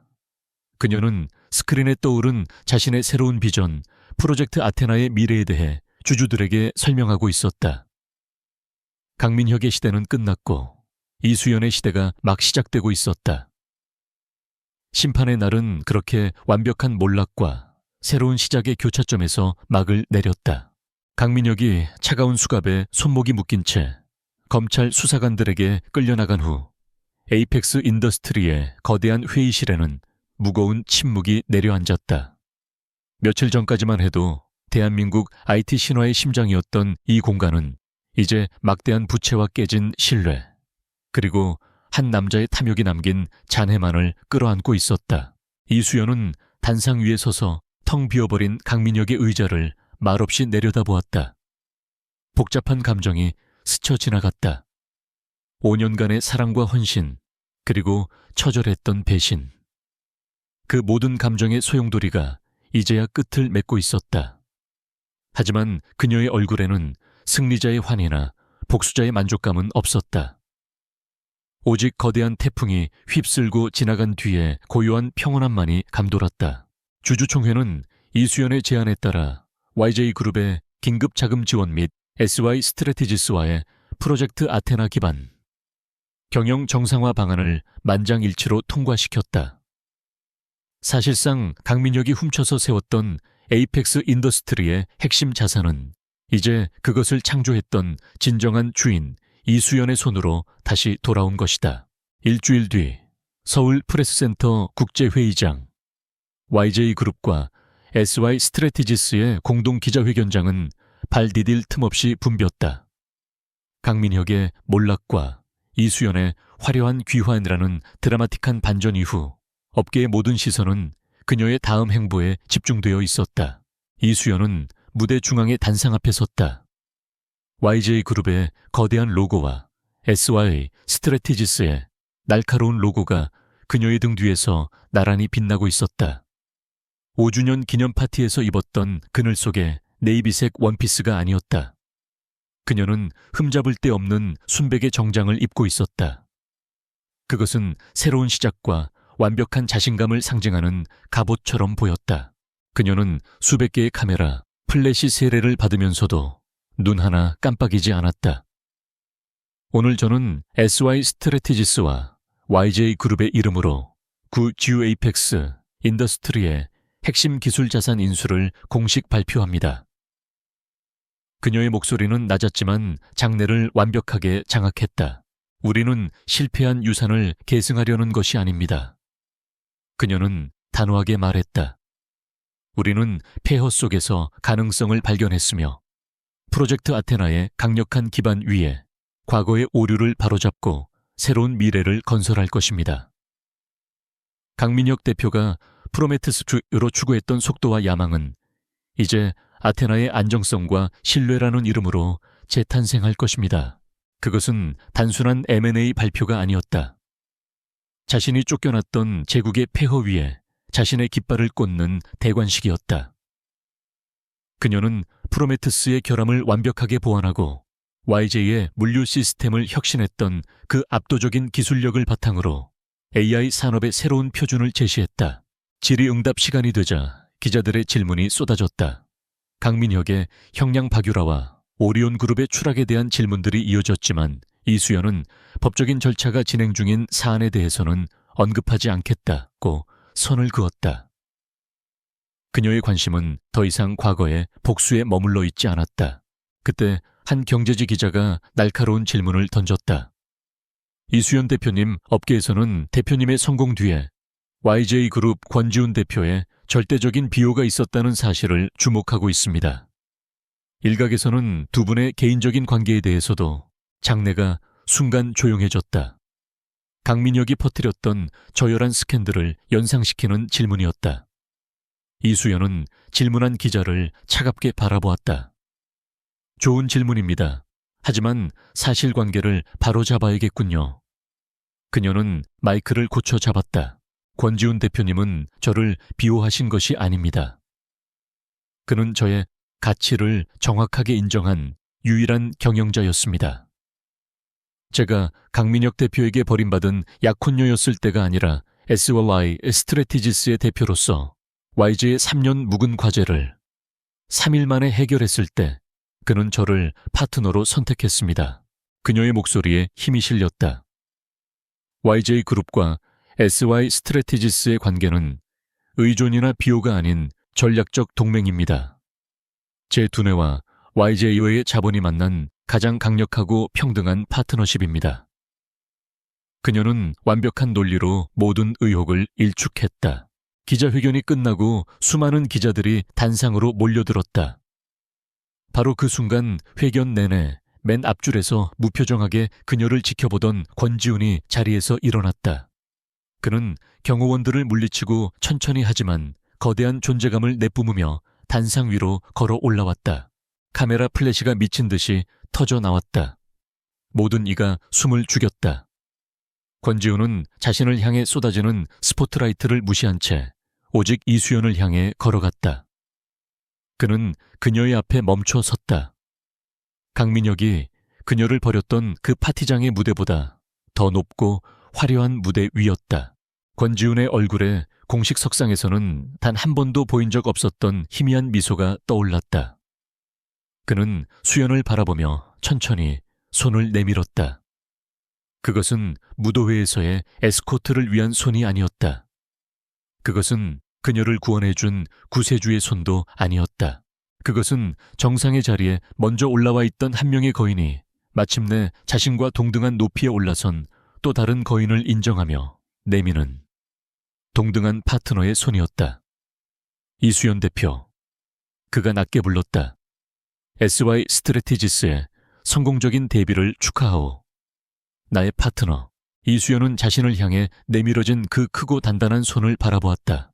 그녀는 스크린에 떠오른 자신의 새로운 비전, 프로젝트 아테나의 미래에 대해 주주들에게 설명하고 있었다. 강민혁의 시대는 끝났고 이수연의 시대가 막 시작되고 있었다. 심판의 날은 그렇게 완벽한 몰락과 새로운 시작의 교차점에서 막을 내렸다. 강민혁이 차가운 수갑에 손목이 묶인 채 검찰 수사관들에게 끌려나간 후 에이펙스 인더스트리의 거대한 회의실에는 무거운 침묵이 내려앉았다. 며칠 전까지만 해도 대한민국 IT 신화의 심장이었던 이 공간은 이제 막대한 부채와 깨진 신뢰, 그리고 한 남자의 탐욕이 남긴 잔해만을 끌어안고 있었다. 이수연은 단상 위에 서서 텅 비어버린 강민혁의 의자를 말없이 내려다보았다. 복잡한 감정이 스쳐 지나갔다. 5년간의 사랑과 헌신, 그리고 처절했던 배신. 그 모든 감정의 소용돌이가 이제야 끝을 맺고 있었다. 하지만 그녀의 얼굴에는 승리자의 환희나 복수자의 만족감은 없었다. 오직 거대한 태풍이 휩쓸고 지나간 뒤에 고요한 평온함만이 감돌았다. 주주총회는 이수연의 제안에 따라 YJ그룹의 긴급 자금 지원 및 SY 스트래티지스와의 프로젝트 아테나 기반 경영 정상화 방안을 만장일치로 통과시켰다. 사실상 강민혁이 훔쳐서 세웠던 에이펙스 인더스트리의 핵심 자산은 이제 그것을 창조했던 진정한 주인 이수연의 손으로 다시 돌아온 것이다. 일주일 뒤 서울 프레스센터 국제회의장, YJ그룹과 SY 스트래티지스의 공동 기자회견장은 발 디딜 틈 없이 붐볐다. 강민혁의 몰락과 이수연의 화려한 귀환이라는 드라마틱한 반전 이후 업계의 모든 시선은 그녀의 다음 행보에 집중되어 있었다. 이수연은 무대 중앙의 단상 앞에 섰다. YJ그룹의 거대한 로고와 SY 스트래티지스의 날카로운 로고가 그녀의 등 뒤에서 나란히 빛나고 있었다. 5주년 기념 파티에서 입었던 그늘 속의 네이비색 원피스가 아니었다. 그녀는 흠잡을 데 없는 순백의 정장을 입고 있었다. 그것은 새로운 시작과 완벽한 자신감을 상징하는 갑옷처럼 보였다. 그녀는 수백 개의 카메라, 플래시 세례를 받으면서도 눈 하나 깜빡이지 않았다. 오늘 저는 SY 스트래티지스와 YJ 그룹의 이름으로 구 GU 에이펙스 인더스트리의 핵심 기술 자산 인수를 공식 발표합니다. 그녀의 목소리는 낮았지만 장내를 완벽하게 장악했다. 우리는 실패한 유산을 계승하려는 것이 아닙니다. 그녀는 단호하게 말했다. 우리는 폐허 속에서 가능성을 발견했으며 프로젝트 아테나의 강력한 기반 위에 과거의 오류를 바로잡고 새로운 미래를 건설할 것입니다. 강민혁 대표가 프로메테스로 추구했던 속도와 야망은 이제 아테나의 안정성과 신뢰라는 이름으로 재탄생할 것입니다. 그것은 단순한 M&A 발표가 아니었다. 자신이 쫓겨났던 제국의 폐허 위에 자신의 깃발을 꽂는 대관식이었다. 그녀는 프로메테스의 결함을 완벽하게 보완하고 YJ의 물류 시스템을 혁신했던 그 압도적인 기술력을 바탕으로 AI 산업의 새로운 표준을 제시했다. 질의응답 시간이 되자 기자들의 질문이 쏟아졌다. 강민혁의 형량 박유라와 오리온 그룹의 추락에 대한 질문들이 이어졌지만 이수연은 법적인 절차가 진행 중인 사안에 대해서는 언급하지 않겠다고 선을 그었다. 그녀의 관심은 더 이상 과거의 복수에 머물러 있지 않았다. 그때 한 경제지 기자가 날카로운 질문을 던졌다. 이수연 대표님, 업계에서는 대표님의 성공 뒤에 YJ그룹 권지훈 대표의 절대적인 비호가 있었다는 사실을 주목하고 있습니다. 일각에서는 두 분의 개인적인 관계에 대해서도 장내가 순간 조용해졌다. 강민혁이 퍼뜨렸던 저열한 스캔들을 연상시키는 질문이었다. 이수연은 질문한 기자를 차갑게 바라보았다. 좋은 질문입니다. 하지만 사실관계를 바로잡아야겠군요. 그녀는 마이크를 고쳐 잡았다. 권지훈 대표님은 저를 비호하신 것이 아닙니다. 그는 저의 가치를 정확하게 인정한 유일한 경영자였습니다. 제가 강민혁 대표에게 버림받은 약혼녀였을 때가 아니라 SY 스트래티지스의 대표로서 YJ의 3년 묵은 과제를 3일 만에 해결했을 때 그는 저를 파트너로 선택했습니다. 그녀의 목소리에 힘이 실렸다. YJ그룹과 SY 스트래티지스의 관계는 의존이나 비호가 아닌 전략적 동맹입니다. 제 두뇌와 YJ와의 자본이 만난 가장 강력하고 평등한 파트너십입니다. 그녀는 완벽한 논리로 모든 의혹을 일축했다. 기자회견이 끝나고 수많은 기자들이 단상으로 몰려들었다. 바로 그 순간 회견 내내 맨 앞줄에서 무표정하게 그녀를 지켜보던 권지훈이 자리에서 일어났다. 그는 경호원들을 물리치고 천천히 하지만 거대한 존재감을 내뿜으며 단상 위로 걸어 올라왔다. 카메라 플래시가 미친 듯이 터져 나왔다. 모든 이가 숨을 죽였다. 권지훈은 자신을 향해 쏟아지는 스포트라이트를 무시한 채 오직 이수연을 향해 걸어갔다. 그는 그녀의 앞에 멈춰 섰다. 강민혁이 그녀를 버렸던 그 파티장의 무대보다 더 높고 화려한 무대 위였다. 권지훈의 얼굴에 공식 석상에서는 단 한 번도 보인 적 없었던 희미한 미소가 떠올랐다. 그는 수연을 바라보며 천천히 손을 내밀었다. 그것은 무도회에서의 에스코트를 위한 손이 아니었다. 그것은 그녀를 구원해준 구세주의 손도 아니었다. 그것은 정상의 자리에 먼저 올라와 있던 한 명의 거인이 마침내 자신과 동등한 높이에 올라선 또 다른 거인을 인정하며 내미는 동등한 파트너의 손이었다. 이수연 대표. 그가 낮게 불렀다. SY 스트래티지스의 성공적인 데뷔를 축하하오. 나의 파트너. 이수연은 자신을 향해 내밀어진 그 크고 단단한 손을 바라보았다.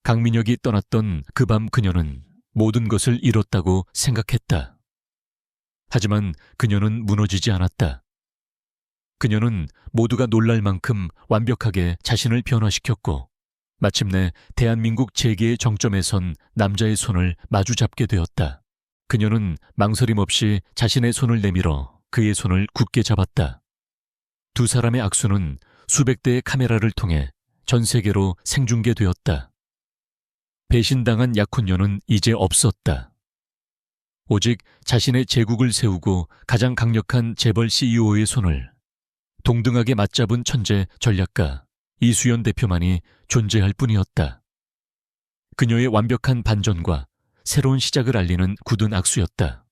강민혁이 떠났던 그 밤 그녀는 모든 것을 잃었다고 생각했다. 하지만 그녀는 무너지지 않았다. 그녀는 모두가 놀랄 만큼 완벽하게 자신을 변화시켰고 마침내 대한민국 재계의 정점에 선 남자의 손을 마주 잡게 되었다. 그녀는 망설임 없이 자신의 손을 내밀어 그의 손을 굳게 잡았다. 두 사람의 악수는 수백 대의 카메라를 통해 전 세계로 생중계되었다. 배신당한 약혼녀는 이제 없었다. 오직 자신의 제국을 세우고 가장 강력한 재벌 CEO의 손을 동등하게 맞잡은 천재 전략가 이수연 대표만이 존재할 뿐이었다. 그녀의 완벽한 반전과 새로운 시작을 알리는 굳은 악수였다.